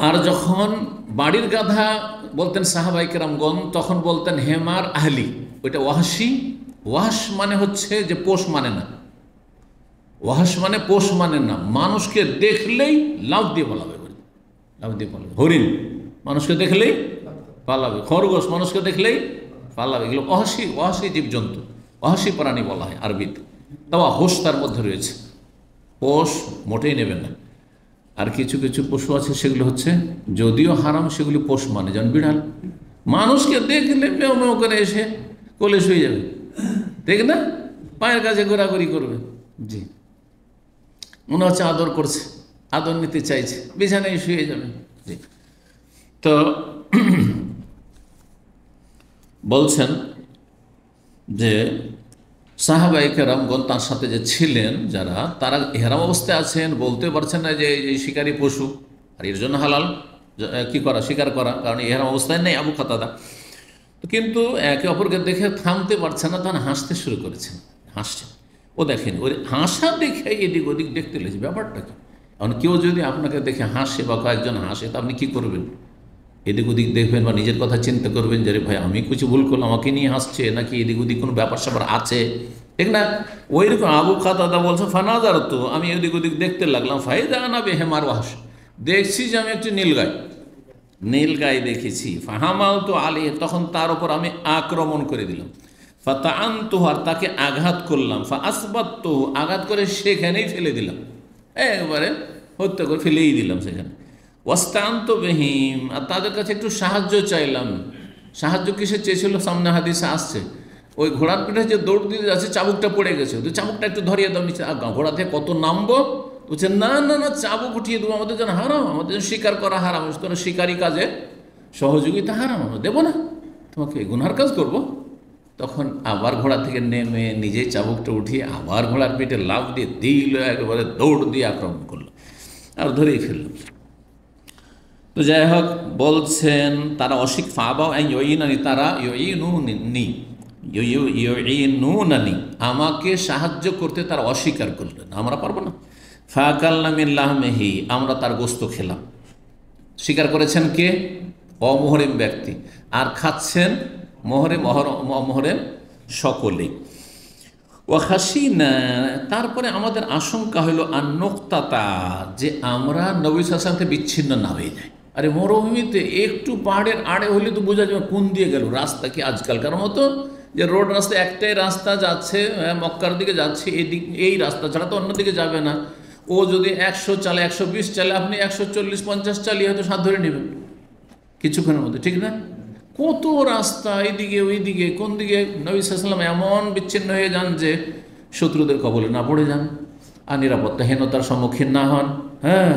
Speaker 1: আর যখন বাড়ির গাধা বলতেন সাহাবাই কেরামগণ, তখন বলতেন হেমার আহলি, ওইটা ওয়াহশি। ওয়াহশ মানে হচ্ছে যে পোষ মানে না, ওয়াহশ মানে পোষ মানে না, মানুষকে দেখলেই লাফ দিয়ে পালাবে, লাফ দিয়ে পালাবে। হরিণ মানুষকে দেখলেই পালাবে, খরগোশ মানুষকে দেখলেই পালাবে, এগুলো ওয়াহশি জীবজন্তু, ওয়াহশি প্রাণী বলা হয় আরবিতে। তাও হোশ তার মধ্যে রয়েছে, পোষ মোটেই নেবেন না। আর কিছু কিছু পশু আছে সেগুলো হচ্ছে যদিও হারাম, সেগুলি পোষ মানে, যেমন বিড়াল মানুষকে দেখলে মেও মেও করে এসে কোলে শুয়ে যাবে, দেখ না, পায়ের কাছে ঘোরাঘুরি করবে, জি, মনে হচ্ছে আদর করছে, আদর নিতে চাইছে, বিছানায় শুয়ে যাবে, জি। তো বলছেন যে সাহাবায়ে কেরামগণ তার সাথে যে ছিলেন যারা, তারা ইহরাম অবস্থায় আছেন, বলতে পারছেন না যে এই শিকারী পশু, আর এর জন্য হালাল কি করা, শিকার করা, কারণ ইহরাম অবস্থায় নেই আবু কাতাদা। কিন্তু একে অপরকে দেখে থামতে পারছে না, তখন হাসতে শুরু করেছেন, হাসছেন। ও দেখেন, ওই হাসা দেখে এদিক ওদিক দেখতে লেগেছে, ব্যাপারটা কি? কারণ কেউ যদি আপনাকে দেখে হাসে বা কয়েকজন হাসে, তা আপনি কী করবেন? এদিক ওদিক দেখবেন বা নিজের কথা চিন্তা করবেন যে রে ভাই আমি কিছু ভুল করলাম, আমাকে নিয়ে হাসছে, নাকি এদিক ওদিক কোনো ব্যাপার স্যাপার আছে, ঠিক না? ওই রকম আবু কাতাদা বলছে ফানাজার, তো আমি এদিক ওদিক দেখতে লাগলাম, ফাইদা না বেহেমার ওয়াহশ, দেখছি যে আমি একটি নীলগাই দেখেছি, ফাহামাল তো আলী, তখন তার উপর আমি আক্রমণ করে দিলাম, ফাতা আনতুহার, তাকে আঘাত করলাম, ফা আসবাত, আঘাত করে সেখানেই ফেলে দিলাম, একবারে হত্যা করে ফেলেই দিলাম সেখানে। ওয়াস্তান্ত বেহিম, আর তাদের কাছে একটু সাহায্য চাইলাম। সাহায্য কিসে চেয়েছিল? সামনে হাদিসে আসছে, ওই ঘোড়ার পিঠে যে দৌড় দিতে যাচ্ছে, চাবুকটা পড়ে গেছে, তো চাবুকটা একটু ধরিয়ে দাও নিচে। ঘোড়া থেকে কত নামবো, বলছে না না না, চাবুক উঠিয়ে দেবো, আমাদের যেন হারাম, আমাদের যেন শিকার করা হারাম, তোর শিকারী কাজে সহযোগিতা হারাম, আমরা দেবো না, তোমাকে গুনহার কাজ করব। তখন আবার ঘোড়া থেকে নেমে নিজেই চাবুকটা উঠিয়ে আবার ঘোড়ার পিঠে লাফ দিয়ে দিল, একেবারে দৌড় দিয়ে আক্রমণ করলো আর ধরেই ফেলল। তো যাই হোক, বলছেন তারা অশিক ফাবাও ইউইনানি, তারা ইউইনুনানি, আমাকে সাহায্য করতে তারা অস্বীকার করলেন, আমরা পারবো না। ফাকালনা মিন লাহমিহি, আমরা তার গোশত খেলাম। স্বীকার করেছেন কে? অমহরিম ব্যক্তি, আর খাচ্ছেন মহরেম সকলেই। ও হাসিনা, তারপরে আমাদের আশঙ্কা হলো আর নোক্তাতা, যে আমরা নবী সাল্লাল্লাহু আলাইহি ওয়াসাল্লাম থেকে বিচ্ছিন্ন না হয়ে যাই। আরে মরুভূমিতে একটু পাহাড়ের আড়ে হলে তো বোঝা যাবে কোন দিয়ে গেল, রাস্তা কি আজকালকার মতো যে রোড রাস্তা একটাই রাস্তা যাচ্ছে, মক্কার দিকে যাচ্ছে, এই রাস্তা ছাড়া তো অন্যদিকে যাবে না। ও যদি 100 চালে, 120 চালে, আপনি 140-50 চালিয়ে হয়তো সাথ ধরে নেবেন কিছুক্ষণের মধ্যে, ঠিক না? কত রাস্তা, এইদিকে ওইদিকে, কোন দিকে নবী সাল্লাল্লাহু আলাইহি ওয়াসাল্লাম এমন বিচ্ছিন্ন হয়ে যান যে শত্রুদের কবলে না পড়ে যান আর নিরাপত্তাহীনতার সম্মুখীন না হন। হ্যাঁ,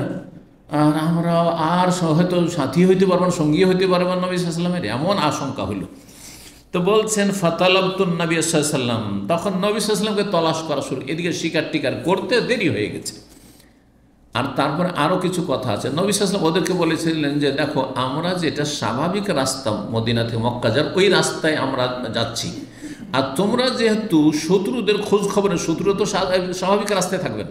Speaker 1: আর আমরা আর হয়তো সাথী হইতে পারবেন, সঙ্গী হইতে পারবেন নবী সাল্লাল্লাহু আলাইহি ওয়াসাল্লামের, এমন আশঙ্কা হইল। তো বলছেন ফাতালাবতুন নবী সাল্লাল্লাহু আলাইহি ওয়াসাল্লাম, তখন নবী সাল্লাল্লাহু আলাইহি ওয়াসাল্লামকে তলাশ করা শুরু, এদিকে শিকার টিকার করতে দেরি হয়ে গেছে। আর তারপরে আরও কিছু কথা আছে। নবী সাল্লাল্লাহু আলাইহি ওয়াসাল্লাম ওদেরকে বলেছিলেন যে দেখো, আমরা যেটা স্বাভাবিক রাস্তা মদিনা থেকে মক্কা যার, ওই রাস্তায় আমরা যাচ্ছি, আর তোমরা যেহেতু শত্রুদের খোঁজ খবরে, শত্রু তো স্বাভাবিক রাস্তায় থাকবেন,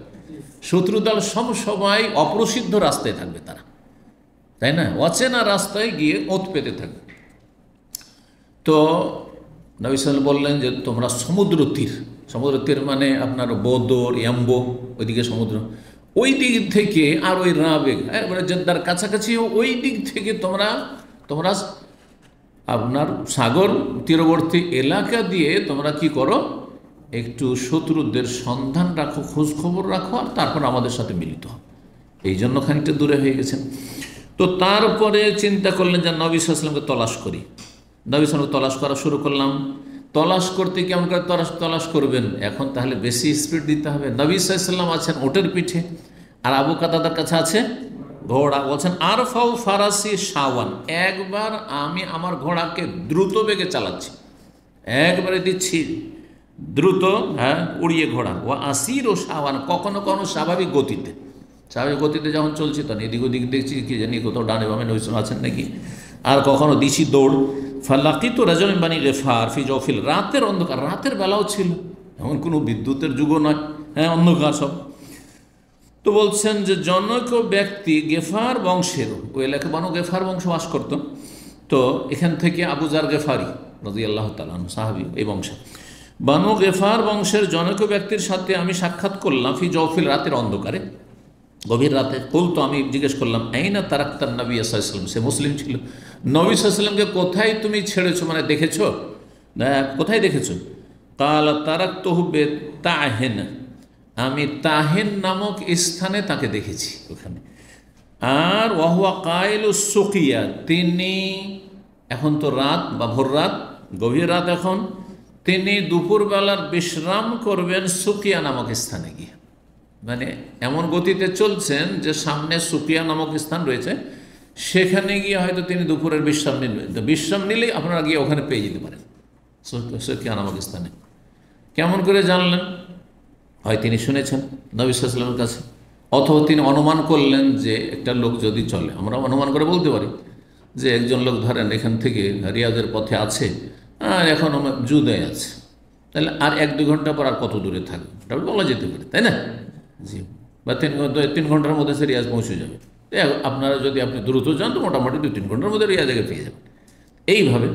Speaker 1: শত্রু দল সব সময় অপ্রসিদ্ধ রাস্তায় থাকবে তারা, তাই না? অচেনা রাস্তায় গিয়ে ওত পেতে থাকবে। তো নবী সাল্লাল্লাহু আলাইহি ওয়াসাল্লাম বললেন যে তোমরা সমুদ্র তীর মানে আপনার বদর, ইয়াম্বো, ওইদিকে সমুদ্র, ওই দিক থেকে, আর ওই রাবেগ মানে জেদ্দার কাছাকাছি, ওই দিক থেকে তোমরা আপনার সাগর তীরবর্তী এলাকা দিয়ে তোমরা কি করো, একটু শত্রুদের সন্ধান রাখো, খোঁজ খবর রাখো, আর তারপর আমাদের সাথে মিলিত হও। এই জন্য খানিকটা দূরে হয়ে গেছেন। তো তারপরে চিন্তা করলেন যে নবী সাল্লাল্লাহু আলাইহি ওয়াসাল্লামকে তলাশ করি। নবী সাল্লাল্লাহু তলাশ করা শুরু করলাম। তলাশ করতে কেমন করে তলাশ করবেন? এখন তাহলে বেশি স্পিড দিতে হবে। নবী সাল্লাল্লাহু আলাইহি ওয়াসাল্লাম আছেন ওটের পিঠে, আর আবু কাতাদার কাছে আছে ঘোড়া। বলছেন আর ফাউ ফারাসি শাওয়ান, একবার আমি আমার ঘোড়াকে দ্রুত বেগে চালাচ্ছি, একবারে দিচ্ছি দ্রুত, হ্যাঁ, উড়িয়ে ঘোড়া। ও আসির ও শাওয়ান, কখনো কখনো স্বাভাবিক গতিতে, স্বাভাবিক গতিতে যখন চলছি তখন এদিক ওদিক দেখছি কি জানি কোথাও ডানে বামে নবী আছেন নাকি, আর কখনো দিছি দৌড়। ফালাকিতু রাজুলান বানি গিফার ফি জওফিল, রাতের অন্ধকার, রাতের বেলাও ছিল, এমন কোনো বিদ্যুতের যুগও নয়, হ্যাঁ, অন্ধকার সব। তো বলছেন যে জনক ব্যক্তি গেফার বংশের, ওই এলাকায় বানু গেফার বংশ বাস করত। তো এখান থেকে আবু জার গেফারি রাদিয়াল্লাহু তাআলা আনহু সাহাবী, এই বংশে বানু গেফার বংশের জনক ব্যক্তির সাথে আমি সাক্ষাৎ করলাম ফি জওফিল, রাতের অন্ধকারে, গভীর রাতে। তো আমি জিজ্ঞেস করলাম আইনা তারাক্তান নবী সাল্লাল্লাহু আলাইহি ওয়াসাল্লাম, সে মুসলিম ছিল। নবী সাল্লাল্লাহু আলাইহি ওয়াসাল্লামকে কোথায় তুমি ছেড়েছো, মানে দেখেছো, কোথায় দেখেছো? কাল তারাক্তুহু বিতাহিন, আমি তাহিন নামক স্থানে তাকে দেখেছি ওখানে। আর ওয়াহুয়া কাইলু সুকিয়া, তিনি, এখন তো রাত বা ভোর রাত, গভীর রাত এখন, তিনি দুপুরবেলার বিশ্রাম করবেন সুকিয়া নামক স্থানে গিয়ে। মানে এমন গতিতে চলছেন যে সামনে সুকিয়া নামক স্থান রয়েছে, সেখানে গিয়ে হয়তো তিনি দুপুরের বিশ্রাম নিলেন। তো বিশ্রাম নিলেই আপনারা গিয়ে ওখানে পেয়ে যেতে পারেন সুকিয়া নামক স্থানে। কেমন করে জানলেন? হয় তিনি শুনেছেন নবী সাল্লাল্লাহু আলাইহি ওয়াসাল্লামের কাছে, অথবা তিনি অনুমান করলেন যে একটা লোক যদি চলে, আমরা অনুমান করে বলতে পারি যে একজন লোক ধরেন এখান থেকে রিয়াদের পথে আছে, আর এখন আমার জুদায় আছে, তাহলে আর 1-2 ঘন্টা পর আর কত দূরে থাকবে, এটা বলা যেতে পারে, তাই না? জি, বা 3 ঘন্টার মধ্যে সে রিয়াজ পৌঁছে যাবে। আপনারা যদি আপনি দ্রুত যান তো মোটামুটি 2-3 ঘন্টার মধ্যে রিয়াজে পেয়ে যাবেন। এইভাবে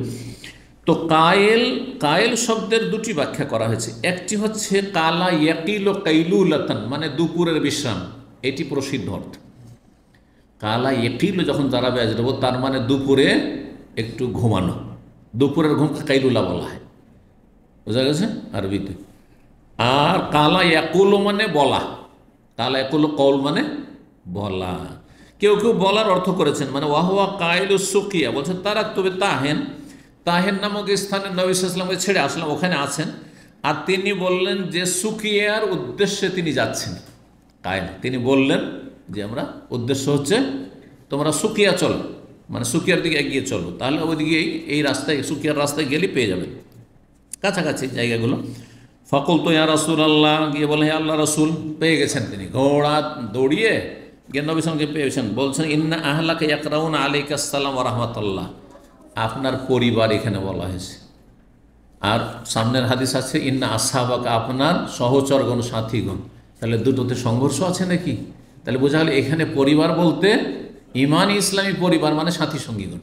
Speaker 1: তো কায়েল শব্দের দুটি ব্যাখ্যা করা হয়েছে। একটি হচ্ছে কালা ইয়াকিল ও কাইলুলাতান, মানে দুপুরের বিশ্রাম, এটি প্রসিদ্ধ অর্থ। কালা ইয়াকিল যখন দাঁড়াবে আজরাবো, তার মানে দুপুরে একটু ঘুমানো, দুপুরের ঘুম কাইলুলা বলা হয়, বোঝা গেছে আরবিতে। আর কালা ইয়াকুল মানে বলা, কালা ইয়াকুল কৌল মানে বলা। কেউ কেউ বলার অর্থ করেছেন, মানে ওয়াহুয়া কাইলু সুকিয়া, বলছেন তারা তবে তাহেন, তাহেন নামক স্থানে নবী সাল্লাল্লাহু আলাইহি ওয়াসাল্লামকে ছেড়ে আসলাম, ওখানে আছেন। আর তিনি বললেন যে সুকিয়ার উদ্দেশ্যে তিনি যাচ্ছেন। কায়েল তিনি বললেন যে আমরা উদ্দেশ্য হচ্ছে তোমরা সুকিয়া চলো, মানে সুকিয়ার দিকে এগিয়ে চলো, তাহলে ওইদিকে এই রাস্তায়, সুকিয়ার রাস্তায় গেলে পেয়ে যাবেন, কাছাকাছি জায়গাগুলো। ফকুল তো ইয়া রাসূলুল্লাহ, গিয়ে বলে হে আল্লাহ রাসূল, পেয়ে গেছেন তিনি, ঘোড়া দৌড়িয়ে গিয়ে নবী সাল্লাল্লাহু আলাইহি ওয়াসাল্লামকে পেয়েছেন। বলছেন ইন্না আহলাকা ইয়াকরাউনা আলাইকা আসসালাম ওয়া রাহমাতুল্লাহ, আপনার পরিবার এখানে বলা হয়েছে। আর সামনের হাদিস আছে ইন্না আসহাবাকা, আপনার সহচরগণ, সাথীগণ। তাহলে দুটোতে সংঘর্ষ আছে নাকি? তাহলে বোঝা গেল এখানে পরিবার বলতে ইমানি ইসলামী পরিবার মানে সাথী সঙ্গীগণ।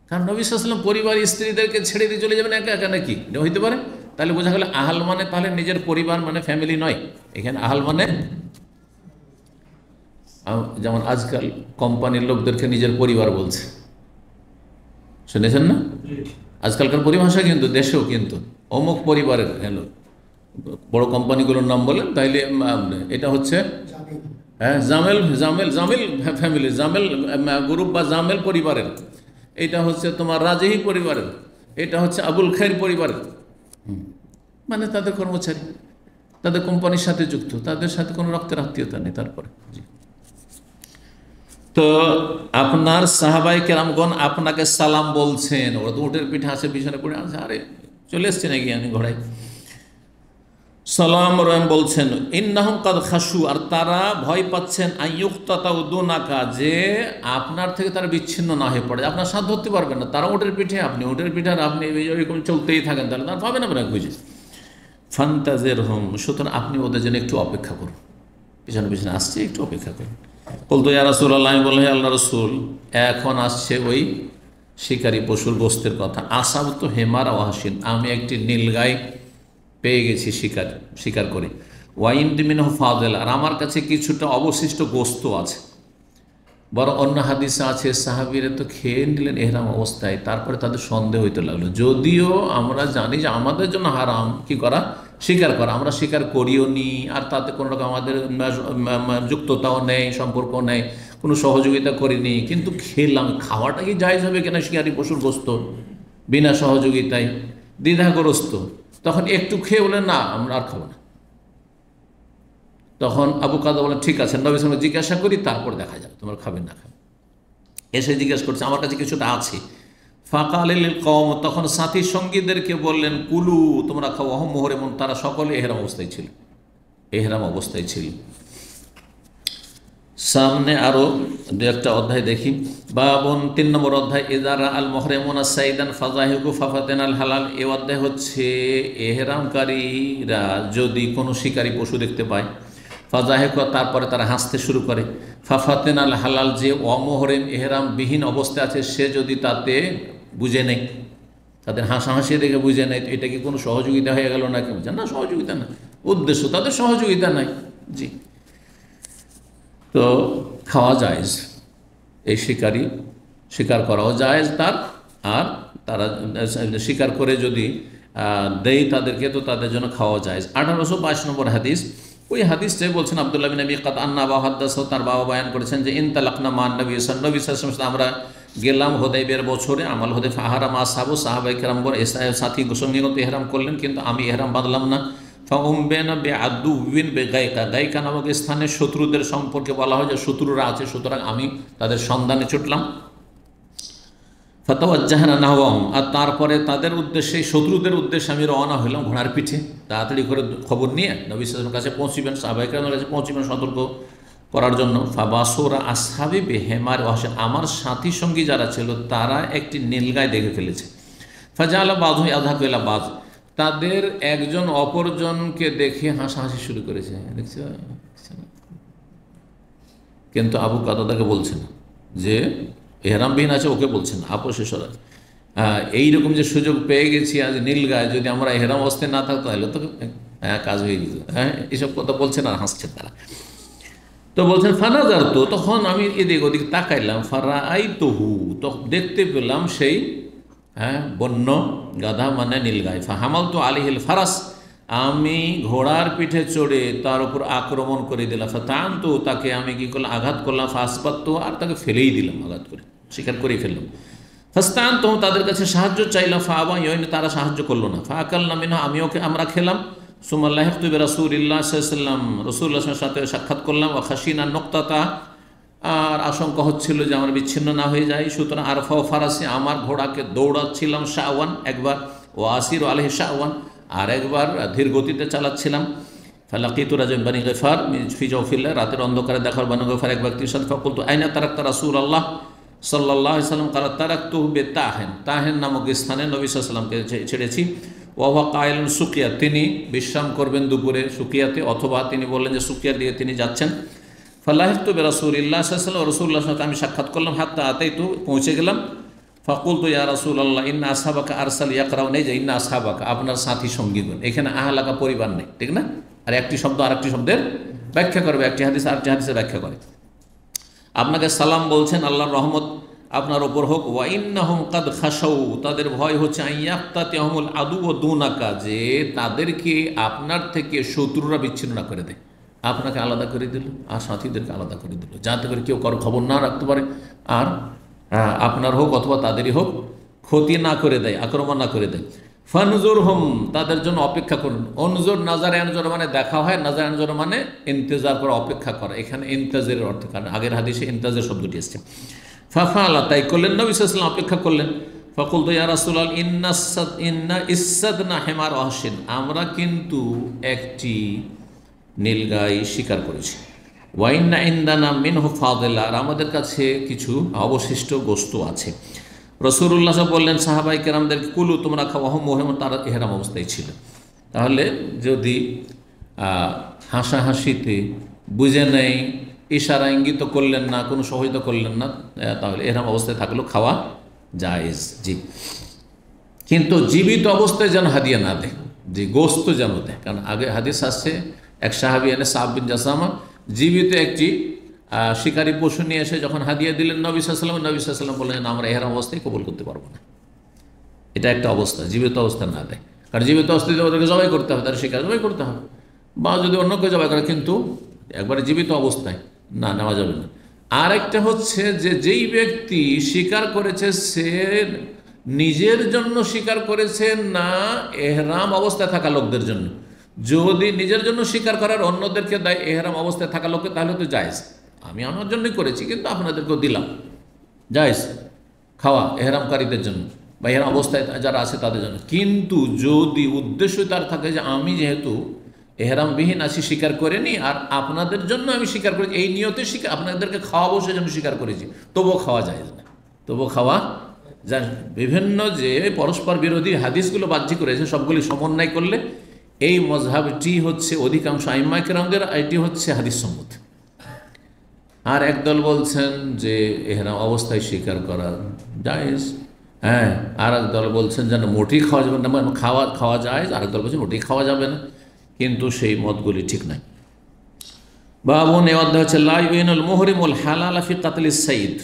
Speaker 1: কারণ নবী সাল্লাল্লাহু আলাইহি ওয়াসাল্লাম পরিবার স্ত্রীদেরকে ছেড়ে দিয়ে চলে যাবেন একা একা নাকি? এটা হইতে পারে। তাহলে বোঝা গেল আহাল মানে তাহলে নিজের পরিবার, মানে ফ্যামিলি নয়। এখানে আহাল মানে যেমন আজকাল কোম্পানির লোকদেরকে নিজের পরিবার বলছে, শুনেছেন না? আজকালকার পরিভাষা কিন্তু দেশেও কিন্তু অমুক পরিবারের, হ্যালো, বড় কোম্পানিগুলোর নাম বলেন, তাইলে এটা হচ্ছে হ্যাঁ জামেল জামেল জামেল ফ্যামিলি, জামেল গ্রুপ বা জামেল পরিবারের, এটা হচ্ছে তোমার রাজেহি পরিবারের, এটা হচ্ছে আবুল খায়ের পরিবারের। মানে তাদের কর্মচারী, তাদের কোম্পানির সাথে যুক্ত, তাদের সাথে কোনো রক্তের আত্মীয়তা নেই। তারপরে জি, তো আপনার সাহাবায়ে কেরামগণ আপনাকে সালাম বলছেন, ওরা তো উটের পিঠে আছে, পিছনে পড়ে আছে, আরে চলে এসছে নাকি আমি ঘোড়ায়, সালাম রহিম বলছেন। ইন্নাহুম কাদ খাশু, আর তারা ভয় পাচ্ছেন, আইয়ুক্তাতাউ দুনাকা, যে আপনার থেকে তারা বিচ্ছিন্ন না হয়ে পড়ে, আপনার সাথ ধরতে পারবেন না। তারা উটের পিঠে, আপনি উটের পিঠে, আর আপনি এরকম চলতেই থাকেন, তাহলে তারা পাবেন আপনার খুঁজে। ফান্তাজিরহুম, সুতরাং আপনি ওদের জন্য একটু অপেক্ষা করুন, পিছনে পিছনে আসছে, একটু অপেক্ষা করুন। বলতো ইয়া রাসূলুল্লাহ, আমি বললাম হে আল্লাহ রাসূল, এখন আসছে ওই শিকারী পশুর গোস্তের কথা। আসাব তো হেমার ওয়াহাসিন, আমি একটি নীলগাই পেয়ে গেছি শিকার করে। ওয়াইন্দি মিনহু ফাদেল, আর আমার কাছে কিছুটা অবশিষ্ট গোস্ত আছে। বড় অন্য হাদিসে আছে সাহাবীরা তো খেয়ে নিলেন এহরাম অবস্থায়, তারপরে তাদের সন্দেহ হইতে লাগলো, যদিও আমরা জানি যে আমাদের জন্য হারাম কি করা, স্বীকার করা, আমরা স্বীকার করিও নি, আর তাতে কোনো রকম আমাদের যুক্ততাও নেই, সম্পর্ক নেই, কোনো সহযোগিতা করিনি, কিন্তু খেলাম। খাওয়াটা কি জায়েজ হবে কিনা শিকারি পশুর গোস্ত বিনা সহযোগিতায়? দ্বিধাগ্রস্ত। তখন একটু খেয়ে বলে না আমরা আর খাবো না। তখন আবু কাদা বলেন ঠিক আছে, নবী সাল্লাল্লাহু আলাইহি ওয়াসাল্লাম জিজ্ঞাসা করি, তারপর দেখা যাবে তোমরা খাবে না খাবে। এসে জিজ্ঞেস করছে আমার কাছে কিছুটা আছে। ফাকালিল কওম, তখন সাথী সঙ্গীদেরকে বললেন কুলু তোমরা খাও, অহম মুহরিমুন, তারা সকলে এহরাম অবস্থায় ছিল, এহরাম অবস্থায় ছিল। সামনে আরো দু একটা অধ্যায় দেখি। বাবন 3 নম্বর অধ্যায়, ইদারা আল মুহরিমুনা সাইদান ফাজাহিকু ফাফাতেন আল হালাল। এই অধ্যায় হচ্ছে এহরামকারীরা যদি কোনো শিকারী পশু দেখতে পায়, ফাজাহিকু তারপরে তারা হাসতে শুরু করে, ফাফাতেন আল হালাল যে অমহরেম এহরাম বিহীন অবস্থায় আছে সে যদি তাতে বুঝে নেই, তাদের হাসাহাসি দেখে বুঝে নেই, তো এটা কি কোনো সহযোগিতা হয়ে গেল না? কেউ না, সহযোগিতা না, উদ্দেশ্য তাদের সহযোগিতা নাই। জি, তো খাওয়া জায়েজ, এই শিকারী শিকার করাও জায়েজ তার, আর তারা শিকার করে যদি দেয় তাদেরকে, তো তাদের জন্য খাওয়া জায়েজ। 1822 নম্বর হাদিস, ওই হাদিসটাই বলছেন আব্দুল্লাহ বিন আবি কাতাদা আন্না আবা হাদ্দাসাহু, তার বাবা বয়ান করেছেন যে ইনতালাকনা মান নবী সাল্লাল্লাহু আলাইহি ওয়াসাল্লাম, আমরা গেলাম হুদাইবিয়ার বছরে, আমাল হুদাইফা আহরাম আসহাবু, সাহাবায়ে কেরামগণ সাথী সঙ্গীগত ইহরাম করলেন, কিন্তু আমি ইহরাম বাঁধলাম না। ফাউমবেনা বে আদুবিন বে গায়কা, গায়কা নামক স্থানে শত্রুদের সম্পর্কে বলা হয় যে শত্রুরা আছে, সুতরাং আমি তাদের সন্ধানে ছুটলাম। ফাতাওয়াজ্জাহনা নাহওয়াহুম, আর তারপরে তাদের উদ্দেশ্যে, শত্রুদের উদ্দেশ্যে আমি রওনা হইলাম ঘোড়ার পিঠে, তাড়াতাড়ি করে খবর নিয়ে নবী সাল্লাল্লাহু আলাইহি ওয়াসাল্লামের কাছে পৌঁছিবেন, সাহাবায়ে কেরামের কাছে পৌঁছিবেন সতর্ক করার জন্য। ফাবাসুরা আসহাবি বিহিমার ওয়াহশান, আমার সাথী সঙ্গী যারা ছিল তারা একটি নীলগায় দেখে ফেলেছে। ফাজালা বাযু ইয়াযহাকু ইলা বায, তাদের একজন অপরজনকে দেখে হাসাহাসি শুরু করেছে, দেখছো? কিন্তু আবু কাতাদাকে বলছে না যে এহরামবিহীন আছে, ওকে বলছে না, আপোষে সরা। এইরকম যে সুযোগ পেয়ে গেছি আজ নীলগায়, যদি আমরা এহরাম অবস্থায় না থাকতো তাহলে তো কাজ হয়ে যেত। এসব কথা বলছে না, হাসছে তারা। তো বলছেন ফানাজার, তো তখন আমি এদিক ওদিক তাকাইলাম, ফারাআইতুহু, তো দেখতে পেলাম সেই বন্য গাধা মানে নীলগাই। ফাহামালতু আলাইহিল ফারাস, আমি ঘোড়ার পিঠে চড়ে তার উপর আক্রমণ করে দিলাম। ফাতানতু, তাকে আমি কি করলাম, আঘাত করলাম। ফাসবাতু, আর তাকে ফেলেই দিলাম, আঘাত করে শিকার করেই ফেললাম। ফাস্তানতু, তাদের কাছে সাহায্য চাইলাম। ফাআবা ইয়াইন, তারা সাহায্য করলো না। ফাআকালনা মিনহা, আমরা খেলাম। সুম্মা লাহিকতু বিরাসূলিল্লাহ সাল্লাল্লাহু আলাইহি ওয়াসাল্লাম, রাসূলুল্লাহর সাথে সাক্ষাৎ করলাম। ওয়া খাশিনা নুক্তাতা, আর আশঙ্কা হচ্ছিল যে আমার বিচ্ছিন্ন না হয়ে যায়, সুতরাং আরফাও ফারাসি, আমার ঘোড়াকে দৌড়াচ্ছিলাম, শাওয়ান একবার, ও আসির আলাইহি শাওয়ান আর একবার ধীর গতিতে চালাচ্ছিলাম। ফালাকিতু রাজুলান বানি গিফার ফি জাওফিল্লাহ, রাতের অন্ধকারে দেখার বানি গিফার এক ব্যক্তির সাথে। ফাকুলতু আইনা তারাকতা রাসূলুল্লাহ সাল্লাল্লাহু আলাইহি ওয়াসাল্লাম, কালা তারাকতুহু বিতাহেন, তাহেন নামক স্থানে নবী সাল্লাল্লাহু আলাইহি ওয়াসাল্লামকে ছেড়েছি। ওয়া কাইলুন সুকিয়া, তিনি বিশ্রাম করবেন দুপুরে সুকিয়াতে, অথবা তিনি বললেন যে সুকিয়ার দিকে তিনি যাচ্ছেন। ফালাহিকতু বিরাসূলিল্লাহ সাল্লাল্লাহু আলাইহি ওয়াসাল্লাম, রাসূলুল্লাহর সাথে আমি সাক্ষাৎ করলাম। হাত্তা আতাইতু, পৌঁছে গেলাম। ফাকুলতু ইয়া রাসূলুল্লাহ ইন্না আসহাবাকা আরসাল ইয়াকরাউন, এই যে ইন্না আসহাবাকা, আপনার সাথী সঙ্গীগণ, এখানে আহলাকা পরিবার নেই, ঠিক না? আর একটি শব্দ আর একটি শব্দের ব্যাখ্যা করবে, একটি হাদিস আর একটি হাদিসের ব্যাখ্যা করে। আপনাকে সালাম বলছেন, আল্লাহর রহমত আপনার ওপর হোক। ওয়া ইন্নাহুম কাদ খাশাউ, তাদের ভয় হচ্ছে আইয়াক্তাতিহুমুল আদু ওয়া দুনাকা, যে তাদেরকে আপনার থেকে শত্রুরা বিচ্ছিন্ন না করে দেয়, আপনাকে আলাদা করে দিল আর সাথীদেরকে আলাদা করে দিল, যাতে করে কেউ কারো খবর না রাখতে পারে, আর আপনার হোক অথবা তাদেরই হোক ক্ষতি না করে দেয়, আক্রমণ না করে দেয়। ফানজুর হুম, তাদের জন্য অপেক্ষা করুন। অনজুর, নাজার আনজর মানে দেখা হয়, নাজার আনজর মানে ইন্তজার করা, অপেক্ষা করা। এখানে ইন্তাজের অর্থ, কারণ আগের হাদিসে ইন্তাজের শব্দটি এসছে। ফাফালা, তাই করলেন, নবী সাল্লাল্লাহু আলাইহি ওয়াসাল্লাম অপেক্ষা করলেন। ফাকুলতু ইয়া রাসূলুল্লাহ ইন্না ইসসাদনা হিমার ওয়াহশিন, আমরা কিন্তু একটি নীলগাই শিকার করেছি। ওয়া ইন্না ইনদানা মিনহু ফাদিলা, আর আমাদের কাছে কিছু অবশিষ্ট গোশত আছে। রাসূলুল্লাহ বললেন সাহাবায়ে কেরামদেরকে কুলু, তোমরা খাও, ওয়াহুম মুহরিমুন, তারা ইহরাম অবস্থায় ছিল। তাহলে যদি হাসাহাসিতে বুঝে নেই, ইশারা ইঙ্গিত করলেন না, কোনো সহায়তা করলেন না, তাহলে ইহরাম অবস্থায় থাকলেও খাওয়া জায়েজ। জি, কিন্তু জীবিত অবস্থায় যেন হাদিয়া না দেয়, যে গোস্ত যেন দেয়। কারণ আগে হাদিস আসছে, এক সাহাবী এনে সাআব বিন জাসামা জীবিত একটি শিকারী পশু নিয়ে এসে যখন হাদিয়া দিলেন নবী সাল্লাল্লাহু আলাইহি ওয়াসাল্লাম, নবী সাল্লাল্লাহু আলাইহি ওয়াসাল্লাম বললেন আমরা ইহরাম অবস্থায় কবুল করতে পারবো না। এটা একটা অবস্থা, জীবিত অবস্থা না দেয়। কারণ জীবিত অস্তিত্ব ওদেরকে জবাই করতে হবে, তার শিকার জবাই করতে হবে। বা যদি অন্য কেউ জবাই করে, কিন্তু একবারে জীবিত অবস্থায় না, নেওয়া যাবে না। আর একটা হচ্ছে যে যেই ব্যক্তি শিকার করেছে সে নিজের জন্য শিকার করেছে না এহরাম অবস্থায় থাকা লোকদের জন্য। যদি নিজের জন্য শিকার করার অন্যদেরকে দেয় এহরাম অবস্থায় থাকা লোককে, তাহলে তো জায়েজ, আমি আমার জন্যই করেছি কিন্তু আপনাদেরকেও দিলাম, জায়েজ খাওয়া এহরামকারীদের জন্য বা এহরাম অবস্থায় যারা আছে তাদের জন্য। কিন্তু যদি উদ্দেশ্য তার থাকে যে আমি যেহেতু এহরামবিহীন আছি, স্বীকার করিনি, আর আপনাদের জন্য আমি স্বীকার করেছি, এই নিয়তে স্বীকার, আপনাদেরকে খাওয়াবো সেজন্য স্বীকার করেছি, তবুও খাওয়া যায় না, তবুও খাওয়া যায়। বিভিন্ন যে পরস্পর বিরোধী হাদিসগুলো বাহ্যিক রয়েছে সবগুলি সমন্বয় করলে এই মজহাবটি হচ্ছে অধিকাংশ আইম্মায়ে কেরামদের, এটি হচ্ছে হাদিস সম্মত। আর একদল বলছেন যে এহরাম অবস্থায় স্বীকার করা জায়েজ, হ্যাঁ। আর একদল বলছেন যেন মোটেই খাওয়া যাবে না, খাওয়া যায়। আর একদল বলছেন মোটেই খাওয়া যাবে না, কিন্তু সেই মতগুলি ঠিক নাই। বাবুন, এ অধ্যায় হচ্ছে লা ইউইনুল মুহরিমুল হালাল ফি কাতলিস সাইদ।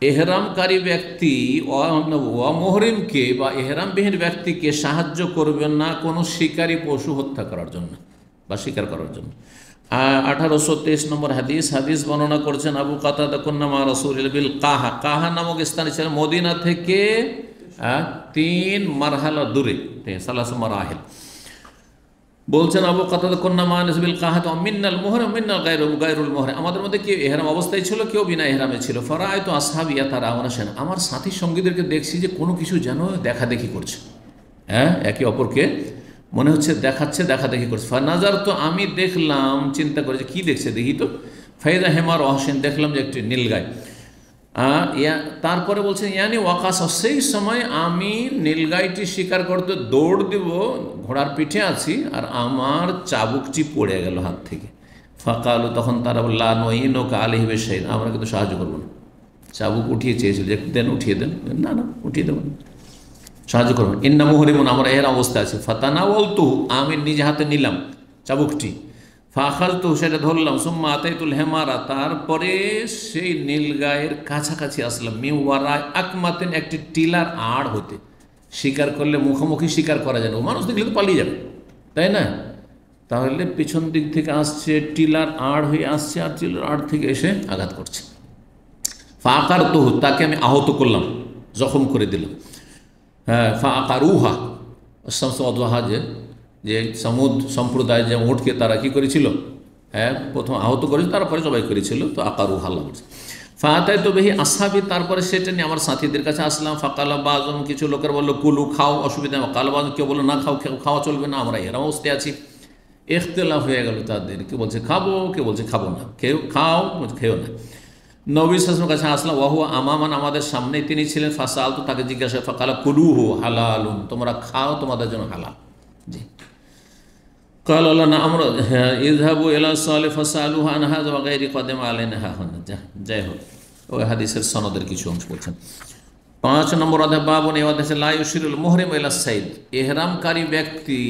Speaker 1: এহরামকারী ব্যক্তি অমুহরিমকে বা এহরামবিহীন ব্যক্তিকে সাহায্য করবেন না কোনো শিকারী পশু হত্যা করার জন্য বা শিকার করার জন্য। 1823 নম্বর হাদিস বর্ণনা করছেন আবু কাতাদা কুন্না মা রাসূলিল বিল কাহা। কাহা নামক স্থানে ছিল মদিনা থেকে 3 মারহালা দূরে, সালাসু মারাহিল। বলছেন আবু কাতাদা কুন্না মা নাসবিল কাহা মিন্নাল মুহরিম মিন্নাল গায়রুল মুহরিম, আমাদের মধ্যে কেউ এহরাম অবস্থায় ছিল, কেউ বিনা এহরামে ছিল। ফারাআইতু আসহাবি ইয়াতারাউনা শান, আমার সাথী সঙ্গীদেরকে দেখছি যে কোনো কিছু যেন দেখাদেখি করছে, হ্যাঁ, একে অপরকে মনে হচ্ছে দেখাচ্ছে, দেখাদেখি করছে। ফানাজার, তো আমি দেখলাম, চিন্তা করেছি কি দেখছে দেখি তো। ফাইদা হেমার অহসেন, দেখলাম যে একটি নীলগাই। তারপরে বলছেন ইয়ানি ওয়াকাস, সেই সময় আমি নীলগাইটি শিকার করতে দৌড় দিব, ঘোড়ার পিঠে আছি, আর আমার চাবুকটি পড়ে গেল হাত থেকে। ফাঁকাল, তখন তারা বলল লা নইনুকা আলাইহি বিশাইইন, আমরা কিন্তু সাহায্য করবো না। চাবুক উঠিয়ে চেয়েছিল যে দেন, উঠিয়ে দেন, না না উঠিয়ে দেবেন, সাহায্য করবেন। ইন্না মুহরিমুন, আমরা এর অবস্থা আছে। ফাতানাওয়ালতু, আমি নিজে হাতে নিলাম চাবুকটি। ফাখালতু, সেটা ধরলাম। সুম্মা আতাইতুল হেমারা, তারপরে সেই নীলগায়ের কাছাকাছি আসলাম। মিওয়ারায় আকমাতেন, একটি টিলার আড় হতে। শিকার করলে মুখোমুখি শিকার করা যায় না, মানুষ দেখলে তো পালিয়ে যাবে, তাই না? তাহলে পিছন দিক থেকে আসছে, টিলার আড় হয়ে আসছে, আর টিলার আড় থেকে এসে আঘাত করছে। ফাকারতুহু, তাকে আমি আহত করলাম, জখম করে দিলাম। হ্যাঁ, ফাকারুহা শামসুদ্দোহা, যে সামুদ সম্প্রদায় যে উটকে তারা কি করেছিল, হ্যাঁ, প্রথম আহত করেছিল, তারপরে জবাই করেছিল, তো আকারুহা আল্লাহ বলছে। ফাতাই তো বেহি আসহাবি, তারপরে সেটা নিয়ে আমার সাথীদের কাছে আসলাম। ফাকালা বাজন, কিছু লোকের বললো কুলু, খাও, অসুবিধা নেই। কালা বাজন, কেউ বললো না খাও, খাওয়া চলবে না, আমরা এরম অবস্থায় আছি। ইখতিলাফ হয়ে গেল তাদের, কেউ বলছে খাবো, কেউ বলছে খাবো না, কেউ খাও, খেও না। নবী সাল্লাল্লাহু আলাইহি ওয়াসাল্লামের কাছে আসলাম, ওয়াহুয়া আমামান, আমাদের সামনেই তিনি ছিলেন। ফাসাল, তো তাকে জিজ্ঞাসা, ফাকালা কুলুহু হালালুন, তোমরা খাও, তোমাদের জন্য হালাল। জি। কাল আল্লাহ না, আমরা ইযহাবু ইলা সালিহ ফাসালুহু আন হাযা ওয়া গায়রি কদম আলাইনা হাহুন। যাই হোক, ওই হাদিসের সনদের কিছু অংশ বলছেন। 5 নম্বর অধ্যায় বাবুন, এই অধ্যায়ে লা ইউশিরুল মুহরিম ইলা সাইদ, এহরামকারী ব্যক্তি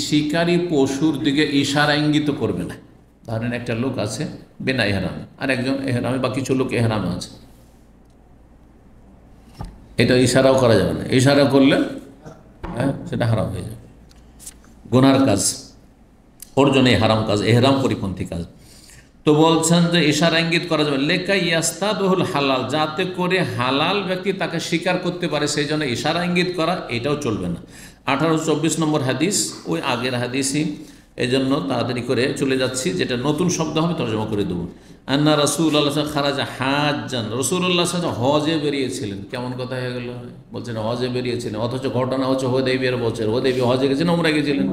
Speaker 1: শিকারী পশুর দিকে ইশারা ইঙ্গিত করবে না। ধরেন একটা লোক আছে বিনা এহরামে, আর একজন এহরামে, বা কিছু লোক এহরামে আছে, এটা ইশারাও করা যাবে না। ইশারা করলে হ্যাঁ, সেটা হারাম হয়ে যাবে, গুনার কাজ, ওর জন্য হারাম কাজ, এহরাম পরিপন্থী কাজ। তো বলছেন যে ইশারা ইঙ্গিত করা যাবে, লেকা ইয়াস্তাদুল হালাল, যাতে করে হালাল ব্যক্তি তাকে স্বীকার করতে পারে, সেই জন্য ইশারা ইঙ্গিত করা এটাও চলবে না। 1824 নম্বর হাদিস, ওই আগের হাদিসই, এই জন্য তাড়াতাড়ি করে চলে যাচ্ছি, যেটা নতুন শব্দ হবে তর্জমা করে দেবো। আন্না রাসূলুল্লাহ খারাজা হাজ্জান, রাসূলুল্লাহ হজে বেরিয়েছিলেন। কেমন কথা হয়ে গেল, বলছেন হজে বেরিয়েছিলেন, অথচ ঘটনা হচ্ছে হুদাইবিয়ার বছর, হুদাইবিয়া হজে গেছেন, ওমরা গেছিলেন,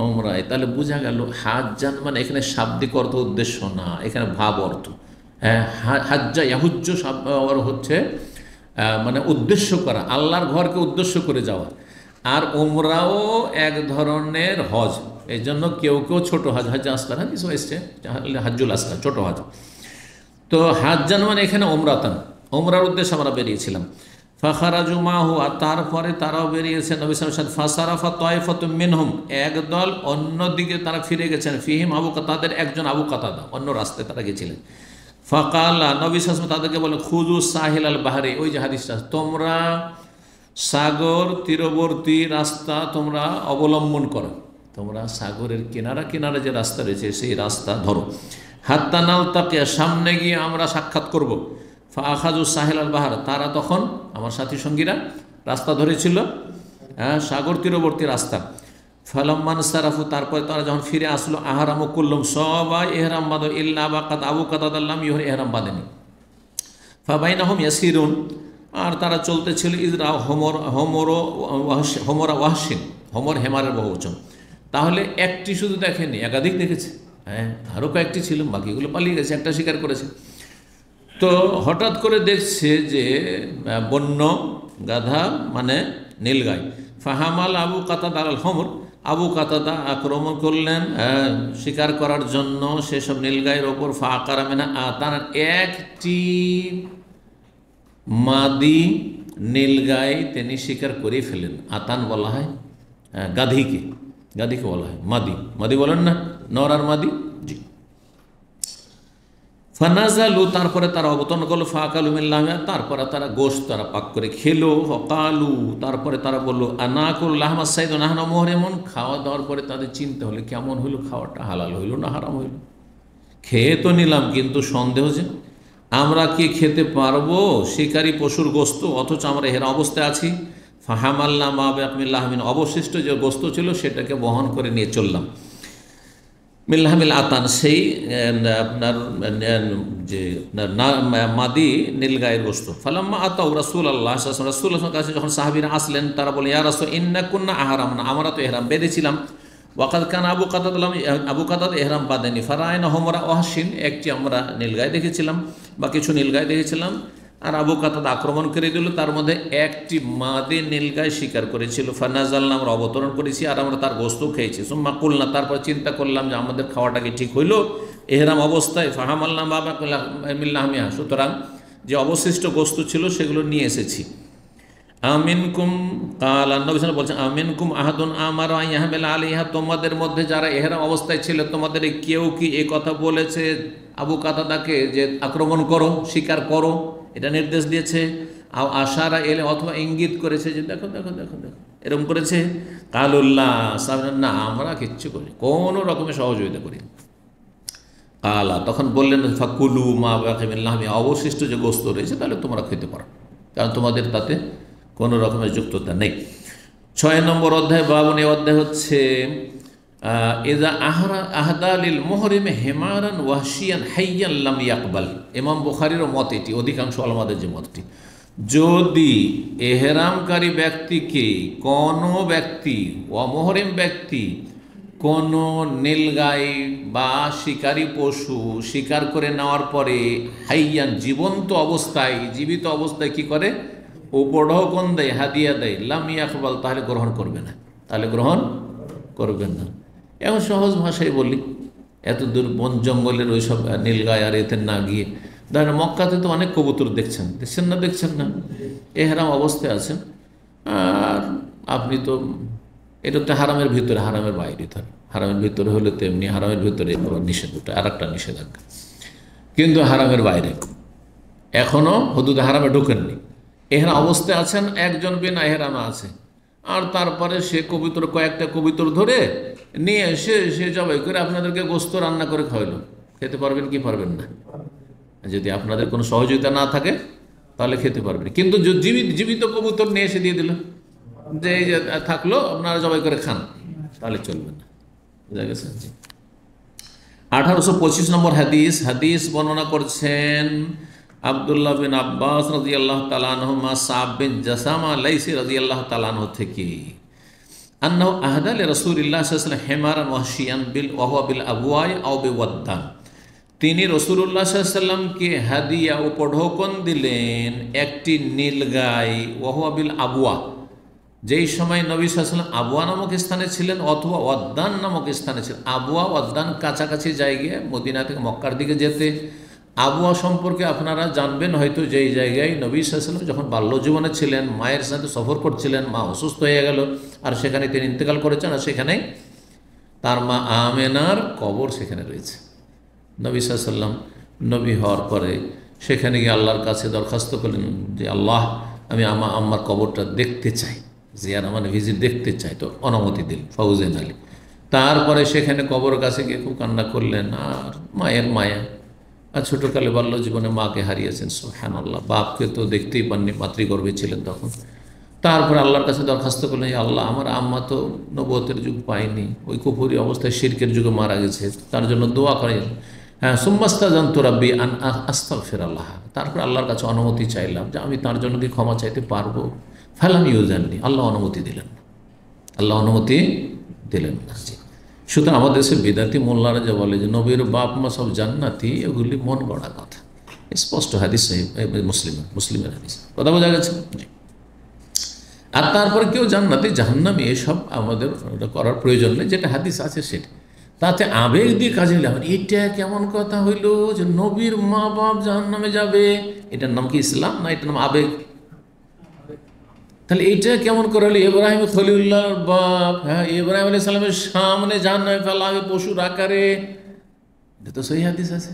Speaker 1: ওমরায়। তাহলে বোঝা গেল হাজ্জান মানে এখানে শাব্দিক অর্থ, উদ্দেশ্য না, এখানে ভাব অর্থ। হ্যাঁ, হাজ্জা ইয়াহুজ্জ হচ্ছে মানে উদ্দেশ্য করা, আল্লাহর ঘরকে উদ্দেশ্য করে যাওয়া। আর ওমরাও এক ধরনের হজ, এই জন্য কেউ কেউ ছোটো হজ, হজ আসকার হাদিস এসছে, হাজ্জুল আসকার, ছোটো হজ। তো হাজ্জান মানে এখানে ওমরাতান, ওমরার উদ্দেশ্যে আমরা বেরিয়েছিলাম। ফাখারাজু মাহু, আর তারপরে তারাও বেরিয়েছে নবী সাল্লাল্লাহু আলাইহি ওয়াসাল্লাম। ফাসারাফা তায়ফাতুম মিনহুম, একদল অন্যদিকে তারা ফিরে গেছেন। ফিহিম আবু কাতাদার, একজন আবু কাতাদা, অন্য রাস্তায় তারা গেছিলেন। ফাকালা, নবী সাল্লাল্লাহু আলাইহি ওয়াসাল্লাম তাদেরকে বলে, খুযু সাহিল আল বাহরি, ওই যে হাদিসটা, তোমরা সাগর তীরবর্তী রাস্তা তোমরা অবলম্বন করো, তোমরা সাগরের কিনারা কিনারা যে রাস্তা রয়েছে সেই রাস্তা ধরো। হাত্তা নালতাকে, সামনে গিয়ে আমরা সাক্ষাৎ করব। ফাখাজু সাহেল আল বাহার, তারা তখন আমার সাথী সঙ্গীরা রাস্তা ধরেছিল, সাগর তীরবর্তী রাস্তা। ফালাম্মান সারাফু, তারপরে তারা যখন ফিরে আসলো, আহারাম কুল্লুম, সবাই এহরাম বাঁধো, ইল্লা বাকাত আবু কাতাদাল্লাম ইহর এহরাম বাঁধেনি। ফাবাইনাহুম ইয়াসিরুন, আর তারা চলতেছিল, ইজরা হোমরা ওয়াহসিন, হোমর হেমারের বহুবচন। তাহলে একটি শুধু দেখেনি, একাধিক দেখেছে, হ্যাঁ আরও কয়েকটি ছিল, বাকিগুলো পালিয়ে গেছে, একটা শিকার করেছে। তো হঠাৎ করে দেখছে যে বন্য গাধা মানে নীলগাই। ফাহামাল আবু কাতাদা আল হোমর, আবু কাতাদা আক্রমণ করলেন শিকার করার জন্য সেসব নীলগাইয়ের ওপর। ফাকারা মিনা আতান, একটি মাদি নীলগাই তিনি শিকার করে ফেলেন। আতান বলা হয় গাধিকে, গাধিকে বলা হয় মাদি, মাদি বলেন না, নর আর মাদি, জি। ফানাজালু, তারপরে তারা অবতরণ করলো। ফাকালু মিল্লাহিয়া, তারপরে তারা গোশত তারা পাক করে খেলো। ফকালু, তারপরে তারা বললো আনাকুল লাহমা সাইদ নাহনা মুহরিমুন, খাওয়া দাওয়ার পরে তাদের চিন্তা হলো কেমন হইলো, খাওয়াটা হালাল হইল না হারাম হইল। খেয়ে তো নিলাম, কিন্তু সন্দেহ যে আমরা কি খেতে পারবো শিকারী পশুর গোস্ত, অথচ আমরা এর অবস্থায় আছি। ফাহামাল্লা মা বেকমিল্লাহমিন, অবশিষ্ট যে গোস্ত ছিল সেটাকে বহন করে নিয়ে চললাম। মিল্লাহমিল আতান, সেই আপনার যে মাদি নীলগায়ের গোস্ত। ফালাম্মা আতাউ রাসূল আল্লাহ রাসূলের কাছে যখন সাহাবীরা আসলেন, তারা বলে ইয়া রাসূল ইন্না কুন্না আহরাম, আমরা তো এহরাম বেঁধেছিলাম। ওয়াকাদ কান আবু কাতাদ এহরাম বাঁধেনি। ফারায়না হোমরা ওয়াহসিন, একটি আমরা নীলগায় দেখেছিলাম বা কিছু নীলগায় দেখেছিলাম, আর আবু কাতাদ আক্রমণ করে দিল, তার মধ্যে একটি মাদে নীলগায় শিকার করেছিল। ফানাজালনা, আমরা অবতরণ করেছি আর আমরা তার গোস্ত খেয়েছি। সুম্মা কুলনা, তারপর চিন্তা করলাম যে আমাদের খাওয়াটা কি ঠিক হইল এহরাম অবস্থায়। ফাহামাল্লা বাবা মিল্লাহমিয়া, সুতরাং যে অবশিষ্ট গোস্ত ছিল সেগুলো নিয়ে এসেছি। আমিনকুম কাল, নবী সাল্লাল্লাহু আলাইহি ওয়াসাল্লাম বলছেন আমিনকুম আহাদুন আমার ইয়াহমিল আলাইহা, তোমাদের মধ্যে যারা এহরাম অবস্থায় ছিল তোমাদের কেউ কি এই কথা বলেছে আবু কাতাদাকে যে আক্রমণ করো, শিকার করো, এটা নির্দেশ দিয়েছে? আশারা এলে, অথবা ইঙ্গিত করেছে যে দেখো দেখো দেখো দেখো, এরকম করেছে? কালুল্লাহ, না আমরা কিচ্ছু করি, কোনো রকমের সহযোগিতা করি। কালা, তখন বললেন ফাকুলু মা বাকিমিল্লাহ, অবশিষ্ট যে গোস্ত রয়েছে তাহলে তোমরা খেতে পারো, কারণ তোমাদের তাতে কোনো রকমের যুক্ততা নেই। 6 নম্বর অধ্যায়, বাবুন, এই অধ্যায় হচ্ছে এজা আহদা লিল মুহরিম হেমারান ওয়াহশিয়ান হাইয়ান লাম ইয়াকবাল। ইমাম বুখারীর মত এটি, অধিকাংশ ওলামাদের যে মতটি, যদি এহরামকারী ব্যক্তিকে কোনো ব্যক্তি, অমহরিম ব্যক্তি কোনো নীলগাই বা শিকারী পশু শিকার করে নেওয়ার পরে হাইয়ান, জীবন্ত অবস্থায়, জীবিত অবস্থায় কি করে, উপঢৌকন দেয়, হাদিয়া দেয়, লাম ইয়াকবাল, তাহলে গ্রহণ করবে না, তাহলে গ্রহণ করবেন না। এখন সহজ ভাষায় বলি, এত দূর বন জঙ্গলের ওই সব নীলগাই আর এতে না গিয়ে, ধরেন মক্কাতে তো অনেক কবুতর দেখছেন, দেখছেন না, দেখছেন না, এহরাম অবস্থায় আছেন, আর আপনি তো এটা তো হারামের ভিতরে, হারামের বাইরে ধরেন, হারামের ভিতরে হলে তো এমনি হারামের ভিতরে নিষেধ, ওটা আর একটা নিষেধাজ্ঞা, কিন্তু হারামের বাইরে এখনও হদুদ হারামে ঢোকেননি, এহরাম অবস্থায় আছেন, একজন বিনা এহরামে আছে, আর তারপরে সে কবুতর, কয়েকটা কবুতর ধরে নিয়ে এসে সে জবাই করে আপনাদেরকে গোস্ত রান্না করে খাওয়াইল, খেতে পারবেন কি পারবেন না? যদি আপনাদের কোনো সহযোগিতা না থাকে তাহলে খেতে পারবেন, কিন্তু জীবিত কবুতর নিয়ে এসে দিয়ে দিল যে এই যে থাকলো, আপনারা জবাই করে খান, তাহলে চলবে না। বুঝা গেছে? 1825 নম্বর হাদিস বর্ণনা করছেন আব্দুল্লাহ বিন আব্বাস রাদিয়াল্লাহু তাআলা আনহুমা, সাব বিন জাসামা লাইসি রাদিয়াল্লাহু তাআলা আনহু থেকে, আন্নাহু আহদা লিরাসূলিল্লাহ সাল্লাল্লাহু আলাইহি ওয়াসাল্লাম হিমারান ওয়াহশিয়ান বিল ওয়াহুয়া বিল আবওয়াই আও বিওয়াদ্দান, তিনি রাসূলুল্লাহ সাল্লাল্লাহু আলাইহি ওয়াসাল্লামকে হাদিয়া, উপঢৌকন দিলেন একটি নীলগাই, ওয়াহুয়া বিল আবওয়া, যেই সময় নবী সাল্লাল্লাহু আলাইহি ওয়াসাল্লাম আবওয়া নামক স্থানে ছিলেন, অথবা ওয়াদ্দান নামক স্থানে ছিলেন। আবওয়া ওয়াদ্দান কাছাকাছি জায়গায়, মদিনা থেকে মক্কার দিকে যেতে। আবওয়া সম্পর্কে আপনারা জানবেন হয়তো, যেই জায়গায় নবী সাল্লাল্লাহু আলাইহি ওয়াসাল্লাম যখন বাল্য জীবনে ছিলেন, মায়ের সাথে সফর করছিলেন, মা অসুস্থ হয়ে গেল, আর সেখানে তিনি ইন্তেকাল করেছেন, আর সেখানে তার মা আমেনার কবর সেখানে রয়েছে। নবী সাল্লাল্লাহু আলাইহি ওয়াসাল্লাম নবী হওয়ার পরে সেখানে গিয়ে আল্লাহর কাছে দরখাস্ত করলেন যে আল্লাহ, আমি আম্মার কবরটা দেখতে চাই, জিয়ারা মানে ভিজিট দেখতে চাই। তো অনুমতি দিল ফৌজেন আলী। তারপরে সেখানে কবর কাছে গিয়ে খুব কান্না করলেন, আর মায়ের মায়া, আর ছোটোকালে বাল্য জীবনে মাকে হারিয়েছেন, সুবহানাল্লাহ, বাপকে তো দেখতেই পাননি, মাতৃগর্ভে ছিলেন তখন। তারপরে আল্লাহর কাছে দরখাস্ত করলেন, আল্লাহ আমার আম্মা তো নবুয়তের যুগ পায়নি, ওই কুফরি অবস্থায় শিরকের যুগে মারা গেছে, তার জন্য দোয়া করেন। হ্যাঁ, সুম্মাস্তাজানতু রাব্বি আন আস্তাগফিরাল্লাহ, তারপর আল্লাহর কাছে অনুমতি চাইলাম যে আমি তার জন্য কি ক্ষমা চাইতে পারবো। ফালাম ইউজাননি, আল্লাহ অনুমতি দিলেন না, আল্লাহ অনুমতি দিলেন না। সুতরাং আমাদের দেশে বিদাতি মোল্লারা যে বলে যে নবীর বাপ মা সব জান্নাতি, এগুলি মন গড়া কথা। স্পষ্ট হাদিস, মুসলিমের হাদিস, কথা বোঝা গেছে। আর তারপরে কেউ জান্নাতি জাহান্নামী এসব আমাদের করার প্রয়োজন নেই, যেটা হাদিস আছে সেটা। তাতে আবেগ দিয়ে কাজে নিলাম, এটা কেমন কথা হইল যে নবীর মা বাপ জাহান্নামে যাবে, এটার নাম কি ইসলাম না এটার নাম আবেগ? তাহলে এইটা কেমন করে হলো? ইব্রাহিম খলিলুল্লাহর বাপ, হ্যাঁ, ইব্রাহিম আলাইহিস সালামের সামনে জাহান্নামে ফেলা হবে পশুর আকারে, এটা তো সহিহ হাদিস আছে,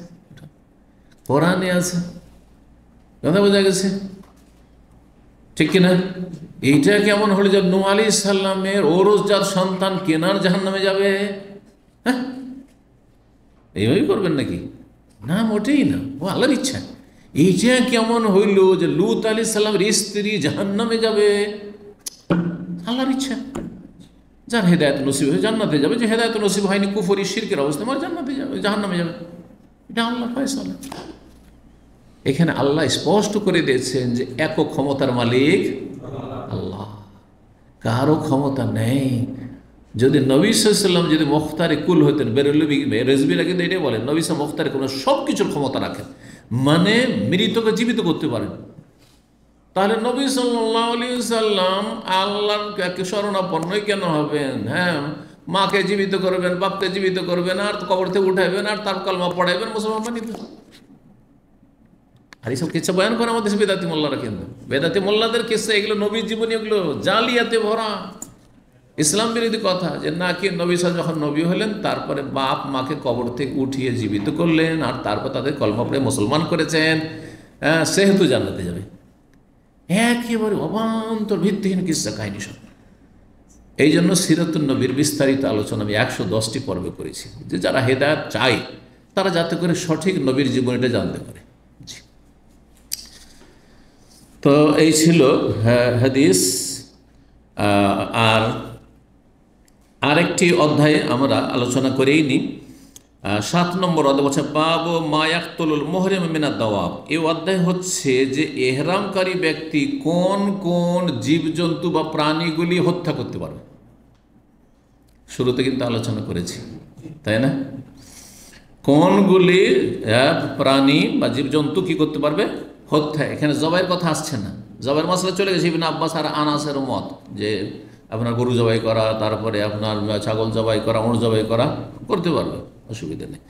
Speaker 1: কোরআনে আছে, কথা বোঝা গেছে, ঠিক কিনা? এইটা কেমন হলো যে নূহ আলাইহিস সালামের ওরসজাত সন্তান কেনার জাহান্নামে যাবে? হ্যাঁ, এইভাবেই করবেন নাকি? না, মোটেই না, ও আল্লাহর ইচ্ছা। এইটা কেমন হইল যে লূত আলাইহিস সালামের স্ত্রী জাহান্নামে যাবে? আল্লাহর ইচ্ছা। যার হেদায়েত নসিব হয়ে জান্নাতে যাবে, যে হেদায়েত নসিব হয়নি কুফরি শিরকের অবস্থা, আমার জান্নাতে যাবে, জাহান্নামে যাবে, এটা আল্লাহর ফয়সালা। এখানে আল্লাহ স্পষ্ট করে দিয়েছেন যে একক ক্ষমতার মালিক আল্লাহ, কারো ক্ষমতা নেই। যদি নবী সাল্লাল্লাহু আলাইহি ওয়াসাল্লাম যদি মুখতারে কুল হতেন, বেরলবি রেজবিরা কিন্তু এটাই বলেন, নবী সাল্লাল্লাহু মুখতারে কোনো সব কিছুর ক্ষমতা রাখেন, মানে মৃতকে জীবিত করতে পারেন। তাহলে নবী সাল্লাল্লাহু আলাইহি ওয়াসাল্লাম আল্লাহর শরণাপন্নই কেন হবেন? হ্যাঁ, মাকে জীবিত করবেন, বাপকে জীবিত করবেন, আর কবর থেকে উঠাইবেন, আর তার কলমা পড়াইবেন, মুসলমান বানিয়ে দেবেন। আর এইসব কিচ্ছা বয়ান করে আমাদের বেদাতি মোল্লারা, কিন্তু বেদাতি মোল্লাদের কিচ্ছা এগুলো নবীর জীবনী, এগুলো জালিয়াতে ভরা, ইসলাম বিরোধী কথা। যে না, কি নবী সাল যখন নবী হলেন, তারপরে বাপ মাকে কবর থেকে উঠিয়ে জীবিত করলেন, আর তারপর তাদের কলমা পড়ে মুসলমান করেছেন, সেহেতু জান্নাতে যাবে। একেবারে অবান্তর ভিত্তিহীন কিচ্ছা কাহিনী সব। এই জন্য সিরাতুন নবীর বিস্তারিত আলোচনা আমি 110টি পর্বে করেছি, যে যারা হেদায়েত চায় তারা যাতে করে সঠিক নবীর জীবনীটা জানতে পারে। তো এই ছিল হাদিস। আর আরেকটি অধ্যায়ে আমরা আলোচনা করেই নি, 7 নম্বর অধ্যায় বলছে বাবু মা ইয়াকতুলুল মুহরিম মিনাদ দাওয়াব। এই অধ্যায় হচ্ছে যে এহরামকারী ব্যক্তি কোন কোন জীবজন্তু বা প্রাণীগুলি হত্যা করতে পারবে। শুরুতে কিন্তু আলোচনা করেছি, তাই না? কোনগুলি প্রাণী বা জীবজন্তু কি করতে পারবে? হত্যা। এখানে জবাইয়ের কথা আসছে না, জবাইয়ের মশলা চলে গেছে ইবনে আব্বাস আর আনাসের মত, যে আপনার গরু জবাই করা, তারপরে আপনার ছাগল জবাই করা, উট জবাই করা করতে পারবে, অসুবিধা নেই।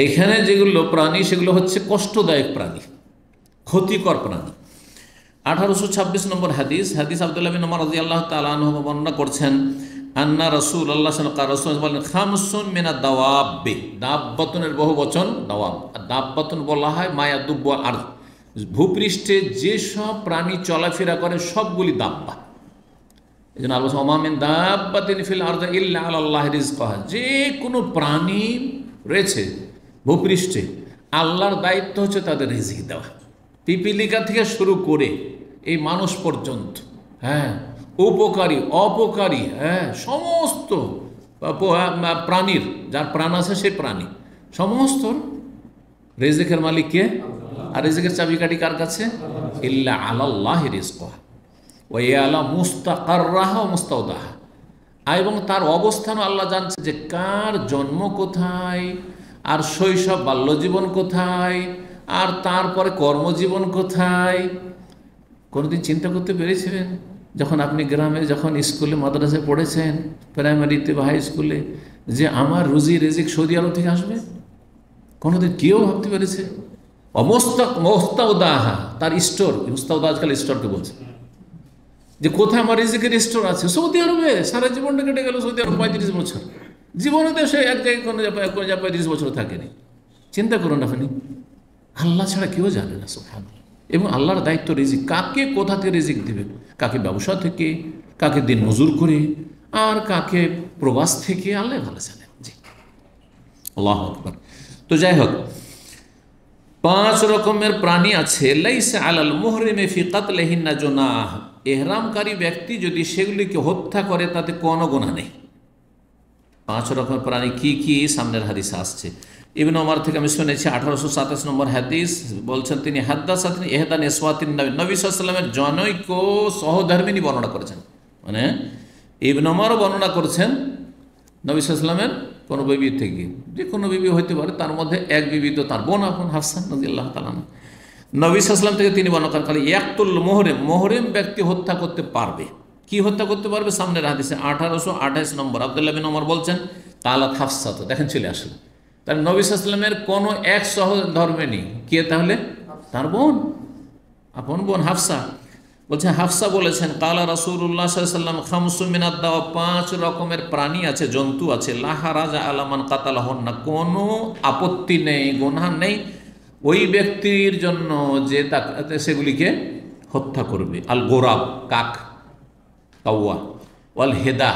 Speaker 1: এইখানে যেগুলো প্রাণী সেগুলো হচ্ছে কষ্টদায়ক প্রাণী, ক্ষতিকর প্রাণী। 1826 নম্বর হাদিস আব্দুল্লাহ বিন উমর রাদিয়াল্লাহু তাআলা আনহু বর্ণনা করছেন, আন্না রাসূলুল্লাহ সাল্লাল্লাহু আলাইহি ওয়াসাল্লাম বলেন, খামসুন মিনাদ দাওয়াবি, দাব্বাতুনের বহু বচন দাওয়াব। আর দাব্বাতুন বলা হয় মায়া দুব্ব আর, ভূপৃষ্ঠে যেসব প্রাণী চলাফেরা করে সবগুলি দাব্বা। এই জন্য আল্লাহ ওমা মিন দাব্বাতিন ফিল আরদি ইল্লা আলাল্লাহি রিজকুহা, যে কোনো প্রাণী রয়েছে ভূপৃষ্ঠে, আল্লাহর দায়িত্ব হচ্ছে তাদের রিজিক দেওয়া। পিপিলিকা থেকে শুরু করে এই মানুষ পর্যন্ত, হ্যাঁ, উপকারী অপকারী, হ্যাঁ, সমস্ত প্রাণীর, যার প্রাণ আছে সেই প্রাণী সমস্ত রিজিকের মালিক কে? আর রিজিকের চাবিকাঠি কার কাছে? ইল্লা আলাল্লাহি রিজকুহা ওয়া ইয়ালা মুস্তাকাররাহা ওয়া মুস্তাওদাহা, এবং তার অবস্থান আল্লাহ জানছে, যে কার জন্ম কোথায়, আর শৈশব বাল্যজীবন কোথায়, আর তারপরে কর্মজীবন কোথায়। কোনোদিন চিন্তা করতে পেরেছিলেন যখন আপনি গ্রামে, যখন স্কুলে মাদ্রাসায় পড়েছেন, প্রাইমারিতে বা হাই স্কুলে, যে আমার রুজি রিজিক সৌদি আরব থেকে আসবে? কোনোদিন কেউ ভাবতে পেরেছে? মুস্তাওদাহা, তার স্টোর, মুস্তাওদা আজকাল স্টোরকে বলছে, যে কোথায় আমার রিজিকের স্টোর আছে? সৌদি আরবে। সারা জীবনটা কেটে গেল সৌদি আরব, 35 বছর। জীবনে তো সে এক জায়গায় কোনো 35 বছর থাকেনি। চিন্তা করুন আপনি, আল্লাহ ছাড়া কেউ জানে না। সুবহানাল্লাহ, এবং আল্লাহর দায়িত্ব রিজিক, কাকে কোথা থেকে রিজিক দিবেন, কাকে ব্যবসা থেকে, কাকে দিন মজুর করে, আর কাকে প্রবাস থেকে, আল্লাহ ভালো জানেন। জি, আল্লাহু আকবার। তো যাই হোক, 5 রকমের প্রাণী আছে। লাইসা আলাল মুহরিমে ফি কাতলিহিন্না জুনাহ, ইহরামকারী ব্যক্তি যদি সেগুলিকে হত্যা করে তাতে কোনো গুনাহ নেই। 5 রকমের প্রাণী কি কি সামনের হাদিসে আসছে। ইবনে ওমর থেকে আমি শুনেছি 1827 নম্বর হাদিস, বলছেন তিনি হাদ্দাসাতনি ইহদা নিসওয়াতিন নবী, নবী সাল্লাল্লাহু আলাইহি ওয়াসাল্লামের জনৈক সহধর্মিনী বর্ণনা করেছেন, মানে ইবনে ওমর বর্ণনা করছেন নবী সাল্লাল্লাহু আলাইহি ওয়াসাল্লামের কোনো বিবি থেকে, যে কোনো বিবি হইতে পারে, তার মধ্যে এক বিবি তো তার বোন আপন হাফসা রাদিয়াল্লাহু তাআলা। নবী সাল্লাল্লাহু আলাইহি ওয়াসাল্লাম থেকে তিনি বর্ণনা করেন, ইয়াকতুল মুহরিম, মুহরিম ব্যক্তি হত্যা করতে পারবে। কি হত্যা করতে পারবে? সামনের হাদিসে 1828 নম্বর আব্দুল্লাহ বিন ওমর বলছেন কালাত হাফসা, তো দেখেন চলে আসলো। তাহলে নবী সাল্লাল্লাহু আলাইহি ওয়াসাল্লামের কোনো এক সহধর্মিণী কে? তাহলে তার বোন, আপন বোন হাফসা। বলছেন হাফসা বলেছেন কালা রাসূলুল্লাহ সাল্লাল্লাহু আলাইহি ওয়াসাল্লাম খামসু মিনাদ দাওয়া, 5 রকমের প্রাণী আছে, জন্তু আছে, লা হারাজা আলা মান কাতালাহুন্না, কোনো আপত্তি নেই, গুনাহ নেই ওই ব্যক্তির জন্য যে সেগুলিকে হত্যা করবে। আল গোরাব, কাক, কাউয়া, ওয়াল হেদা,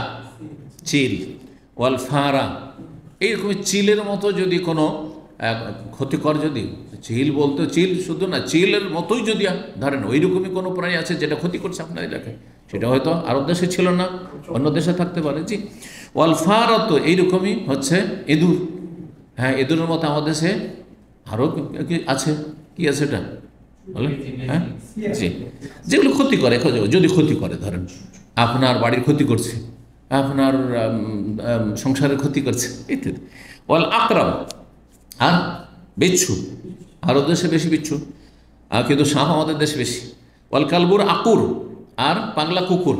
Speaker 1: চিল, ওয়াল ফারা, এইরকম চিলের মতো যদি কোনো ক্ষতিকর, যদি চিল বলতে চিল শুধু না, চিলের মতোই যদি ধরেন ওই রকমই কোনো প্রাণী আছে যেটা ক্ষতি করছে আপনার এলাকায়, সেটা হয়তো আরব দেশে ছিল না, অন্য দেশে থাকতে পারে। জি, ওয়াল ফারা তো এইরকমই হচ্ছে ইঁদুর, হ্যাঁ ইঁদুরের মতো আমাদের দেশে আরও আছে, কি আছে এটা বলেন? হ্যাঁ জি, যেগুলো ক্ষতি করে, যদি ক্ষতি করে, ধরেন আপনার বাড়ির ক্ষতি করছে, আপনার সংসারের ক্ষতি করছে ইত্যাদি। ওয়াল আকরাম, আর বিচ্ছু, আরব দেশে বেশি বিচ্ছু, আর কিন্তু সাপ আমাদের দেশে বেশি। ওয়াল কালবুর আকুর, আর পাগলা কুকুর।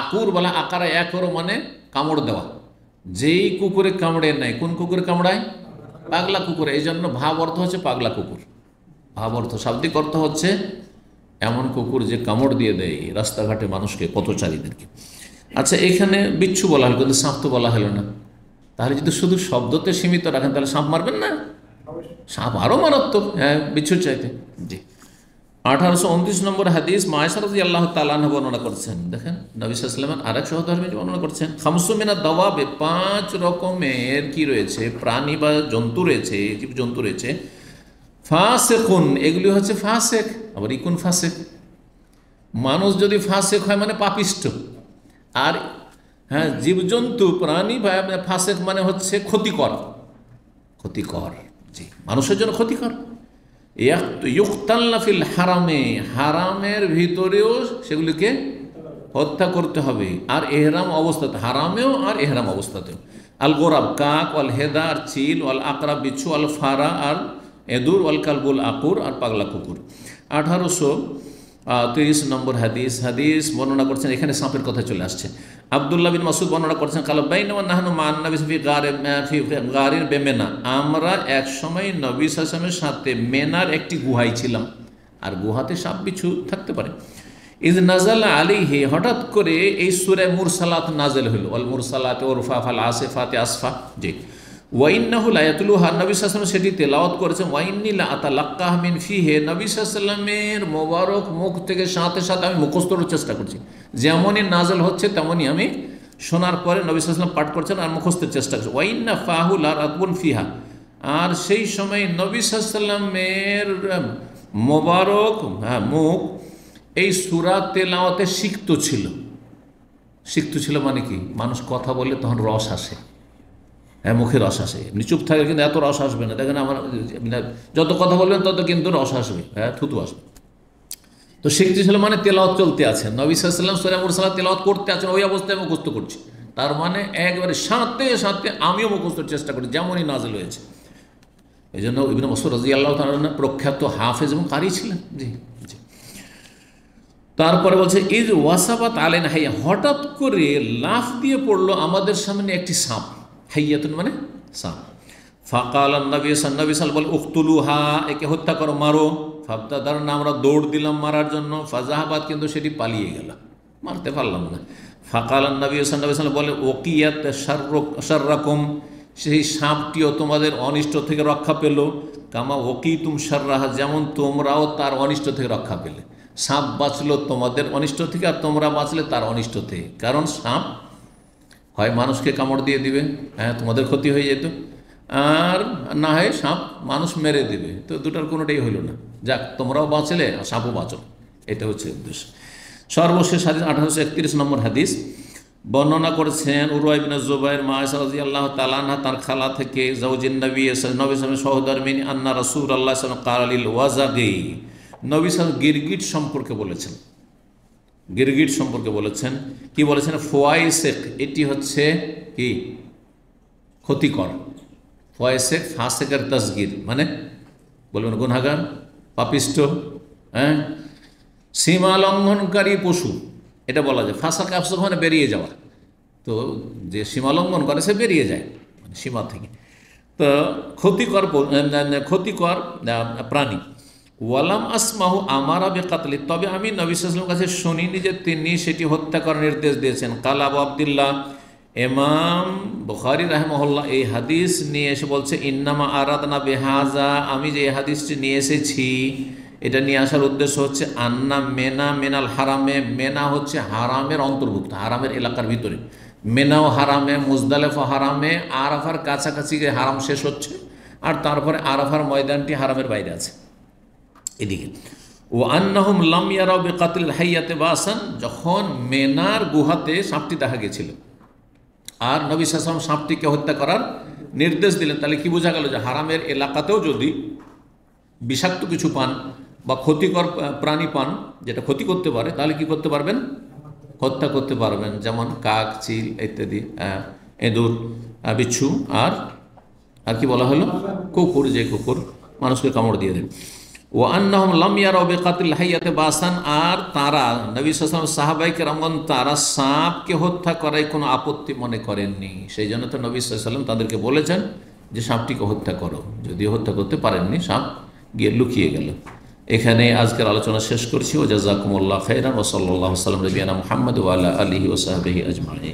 Speaker 1: আকুর বলা আকারে একরো, মানে কামড় দেওয়া, যেই কুকুরে কামড়ে নেয়। কোন কুকুরে কামড়ায়? পাগলা কুকুরে। এই জন্য ভাব অর্থ হচ্ছে পাগলা কুকুর, ভাব অর্থ, শাব্দিক অর্থ হচ্ছে এমন কুকুর যে কামড় দিয়ে দেয় রাস্তাঘাটে মানুষকে, পথচারীদেরকে। আচ্ছা, এখানে বিচ্ছু বলা হলো, কিন্তু সাপ তো বলা হলো না। তাহলে যদি শুধু শব্দতে সীমিত রাখেন তাহলে সাপ মারবেন না? সাপ আরও মারাত্মক, হ্যাঁ বিচ্ছুর চাইতে। জি, 1829 নম্বর হাদিস, মায়েশা রাদিয়াল্লাহু তাআলা আনহা বর্ণনা করছেন। দেখেন নবী সাল্লাল্লাহু আলাইহি ওয়াসাল্লাম আরেক সহধর্মী বর্ণনা করছেন, খামসু মিনাদ দাওয়াবে, 5 রকমের কি রয়েছে, প্রাণী বা জন্তু রয়েছে, জীব জন্তু রয়েছে। ফাসিকুন, এগুলি হচ্ছে ফাসেক, আবার ইকুন ফাসেক। মানুষ যদি ফাসেক হয় মানে পাপিষ্ট, আর হ্যাঁ জীবজন্তু প্রাণী বা ফাসেক মানে হচ্ছে ক্ষতিকর, ক্ষতিকর। জি, মানুষের জন্য ক্ষতিকর। ইউকতালনা ফিল হারামে, হারামের ভিতরেও সেগুলিকে হত্যা করতে হবে, আর এহরাম অবস্থাতে, হারামেও আর এহরাম অবস্থাতেও। আল গোরাব, কাক, ওয়াল হেদা, আর চিল, ওয়াল আকরাব, বিচ্ছু, আল ফারা, আর এদুর, ওয়াল কালবুল আকুর, আর পাগলা কুকুর। 1830 নম্বর হাদিস, হাদিস বর্ণনা করছেন, এখানে সাপের কথা চলে আসছে। আব্দুল্লাহ বিন মাসউদ বর্ণনা করছেন, কাল বাইনামা নাহনু মা নবী ফি গারিন বেমেনা, আমরা এক সময় নবী সাল্লাল্লাহু আলাইহি ওয়াসাল্লামের সাথে মেনার একটি গুহায় ছিলাম, আর গুহাতে সাপ বিচ্ছু থাকতে পারে। ইজ নাজালা আলাইহি, হঠাৎ করে এই সূরা মুরসালাত নাযিল হলো, ওয়াল মুরসালাত উরফা, ফাল আসিফাত আসফা। জি, ওয়াইন্নাহু লা ইয়াতলুহা, নবী সাল্লাল্লাহু আলাইহি ওয়াসাল্লাম সেটি তেলাওয়াত করেছেন। ওয়াইন্নী লা আতালাক্কাহ মিন ফিহি, নবী সাল্লাল্লাহু আলাইহি ওয়াসাল্লামের মোবারক মুখ থেকে সাথে সাথে আমি মুখস্থ করার চেষ্টা করছি, যেমনই নাজল হচ্ছে তেমনই আমি শোনার পরে নবী সাল্লাল্লাহু আলাইহি ওয়াসাল্লাম পাঠ করছেন আর মুখস্থের চেষ্টা করছি। ওয়াইন্না ফাহু লা রাতবুন ফিহা, আর সেই সময় নবী সাল্লাল্লাহু আলাইহি ওয়াসাল্লামের মোবারক মুখ এই সূরা তেলাওয়াতে সিক্ত ছিল। সিক্ত ছিল মানে কি? মানুষ কথা বললে তখন রস আসে, হ্যাঁ মুখে রস আসে, এমনি চুপ থাকে কিন্তু এত রস আসবে না। দেখেন আমার যত কথা বলবেন তত কিন্তু রস আসবে, হ্যাঁ থুতু আসবে। তো শিখতে ছিল মানে তেলাওয়াত চলতে আছে, নবী সাল্লাল্লাহু আলাইহি ওয়াসাল্লাম সূরা মুরসালাত তেলাওয়াত করতে আছেন, ওই অবস্থায় মুখস্থ করছি। তার মানে একবারে সাথে সাথে আমিও মুখস্থর চেষ্টা করি যেমনই নাযিল হয়েছে। এই জন্য ইবনে মাসউদ রাদিয়াল্লাহু তাআলা প্রখ্যাত হাফেজ এবং কারি ছিলেন। জি জি। তারপরে বলছে ইজ ওয়াসাবাত আলাইনা হাইয়া, হঠাৎ করে লাফ দিয়ে পড়লো আমাদের সামনে একটি সাপ। হাইয়াতুন মানে সাপ। ফাকাল নবী সাল বলে উকতুলুহা, একে হত্যা করো, মারো। ফাবতাদার না, আমরা দৌড় দিলাম মারার জন্য। ফাজাহাবাদ, কিন্তু সেটি পালিয়ে গেল, মারতে পারলাম না। ফাকাল নবী সাল বলে ওকিয়াত শাররাকুম, সেই সাপটিও তোমাদের অনিষ্ট থেকে রক্ষা পেল। কামা ওকিতুম শাররাহা, যেমন তোমরাও তার অনিষ্ট থেকে রক্ষা পেলে। সাপ বাঁচলো তোমাদের অনিষ্ট থেকে, আর তোমরা বাঁচলে তার অনিষ্ট থেকে। কারণ সাপ হয় মানুষকে কামড় দিয়ে দিবে, হ্যাঁ তোমাদের ক্ষতি হয়ে যেত, আর না হয় সাপ মানুষ মেরে দিবে, তো দুটার কোনোটাই হইল না। যাক, তোমরাও বাঁচলে আর সাপও বাঁচো, এটা হচ্ছে উদ্দেশ্য। সর্বশেষ হাদিস 1831 নম্বর হাদিস বর্ণনা করেছেন উরওয়া ইবনে জুবাইর মা আয়েশা রাদিয়াল্লাহু তাআলা আনহা তার খালা থেকে, জাওজিন নবী সাল্লাল্লাহু আলাইহি ওয়াসাল্লাম সহধর্মিনী, আন্না রাসূলুল্লাহ সাল্লাল্লাহু আলাইহি ওয়াসাল্লাম ক্বালা লিল ওয়াজাগি, নবী সাল্লাল্লাহু গিরগিট সম্পর্কে বলেছেন। গিরগিট সম্পর্কে বলেছেন, কি বলেছেন? ফওয়াইসেক, এটি হচ্ছে কি ক্ষতিকর। ফওয়াইসেক ফাসেকের তাসগীর, মানে বলবেন গুনাহগার, পাপিষ্ট, হ্যাঁ, সীমা লঙ্ঘনকারী পশু, এটা বলা যায়। ফাসাক আফসাক মানে বেরিয়ে যাওয়া, তো যে সীমা লঙ্ঘন করে সে বেরিয়ে যায় মানে সীমা থেকে। তো ক্ষতিকর প্রাণী। ওয়ালাম আসমাহু আমারা বেকাতলি, তবে আমি নবী সাল্লাল্লাহু আলাইহি ওয়াসাল্লামের কাছে শুনিনি যে তিনি সেটি হত্যা করার নির্দেশ দিয়েছেন। কাল আবু আব্দুল্লাহ, ইমাম বুখারী রাহিমাহুল্লাহ এই হাদিস নিয়ে এসে বলছে, ইন্নামা আরাদনা বেহাজা, আমি যে এই হাদিসটি নিয়ে এসেছি, এটা নিয়ে আসার উদ্দেশ্য হচ্ছে আন্না মেনা মেনাল হারামে, মেনা হচ্ছে হারামের অন্তর্ভুক্ত, হারামের এলাকার ভিতরে। মেনাও হারামে, মুজদালেফা হারামে, আরাফার কাছাকাছি হারাম শেষ হচ্ছে, আর তারপরে আরাফার ময়দানটি হারামের বাইরে আছে এদিকে। ও আন্নাহুম লাম ইয়ারাউ বিকাতিল হাইয়াতে বাসান, যখন মেনার গুহাতে সাপটি দেখা গেছিল আর নবী সাল্লাল্লাহু আলাইহি ওয়াসাল্লাম সাপটিকে হত্যা করার নির্দেশ দিলেন, তাহলে কি বোঝা গেল যে হারামের এলাকাতেও যদি বিষাক্ত কিছু পান বা ক্ষতিকর প্রাণী পান যেটা ক্ষতি করতে পারে, তাহলে কি করতে পারবেন? হত্যা করতে পারবেন। যেমন কাক, চিল ইত্যাদি, এঁদুর, বিচ্ছু, আর কি বলা হলো? কুকুর, যে কুকুর মানুষকে কামড় দিয়ে দেয়। ও আন্নাহুম লাম ইয়ারাউ বিকাতিল হাইয়াতে বাসান, আর তারা নবী সাল্লাল্লাহু আলাইহি ওয়াসাল্লাম সাহাবায়ে কেরামগণ তারা সাপকে হত্যা করায় কোনো আপত্তি মনে করেননি। সেই জন্য তো নবী সাল্লাল্লাহু আলাইহি ওয়াসাল্লাম তাদেরকে বলেছেন যে সাপটিকে হত্যা করো। যদিও হত্যা করতে পারেননি, সাপ গিয়ে লুকিয়ে গেল। এখানে আজকের আলোচনা শেষ করছি। ও জাযাকুমুল্লাহু খাইরান, ওয়া সাল্লাল্লাহু আলা নবিয়িনা মুহাম্মদ ওয়া আলা আলিহি ওয়া সাহবিহি আজমাইন।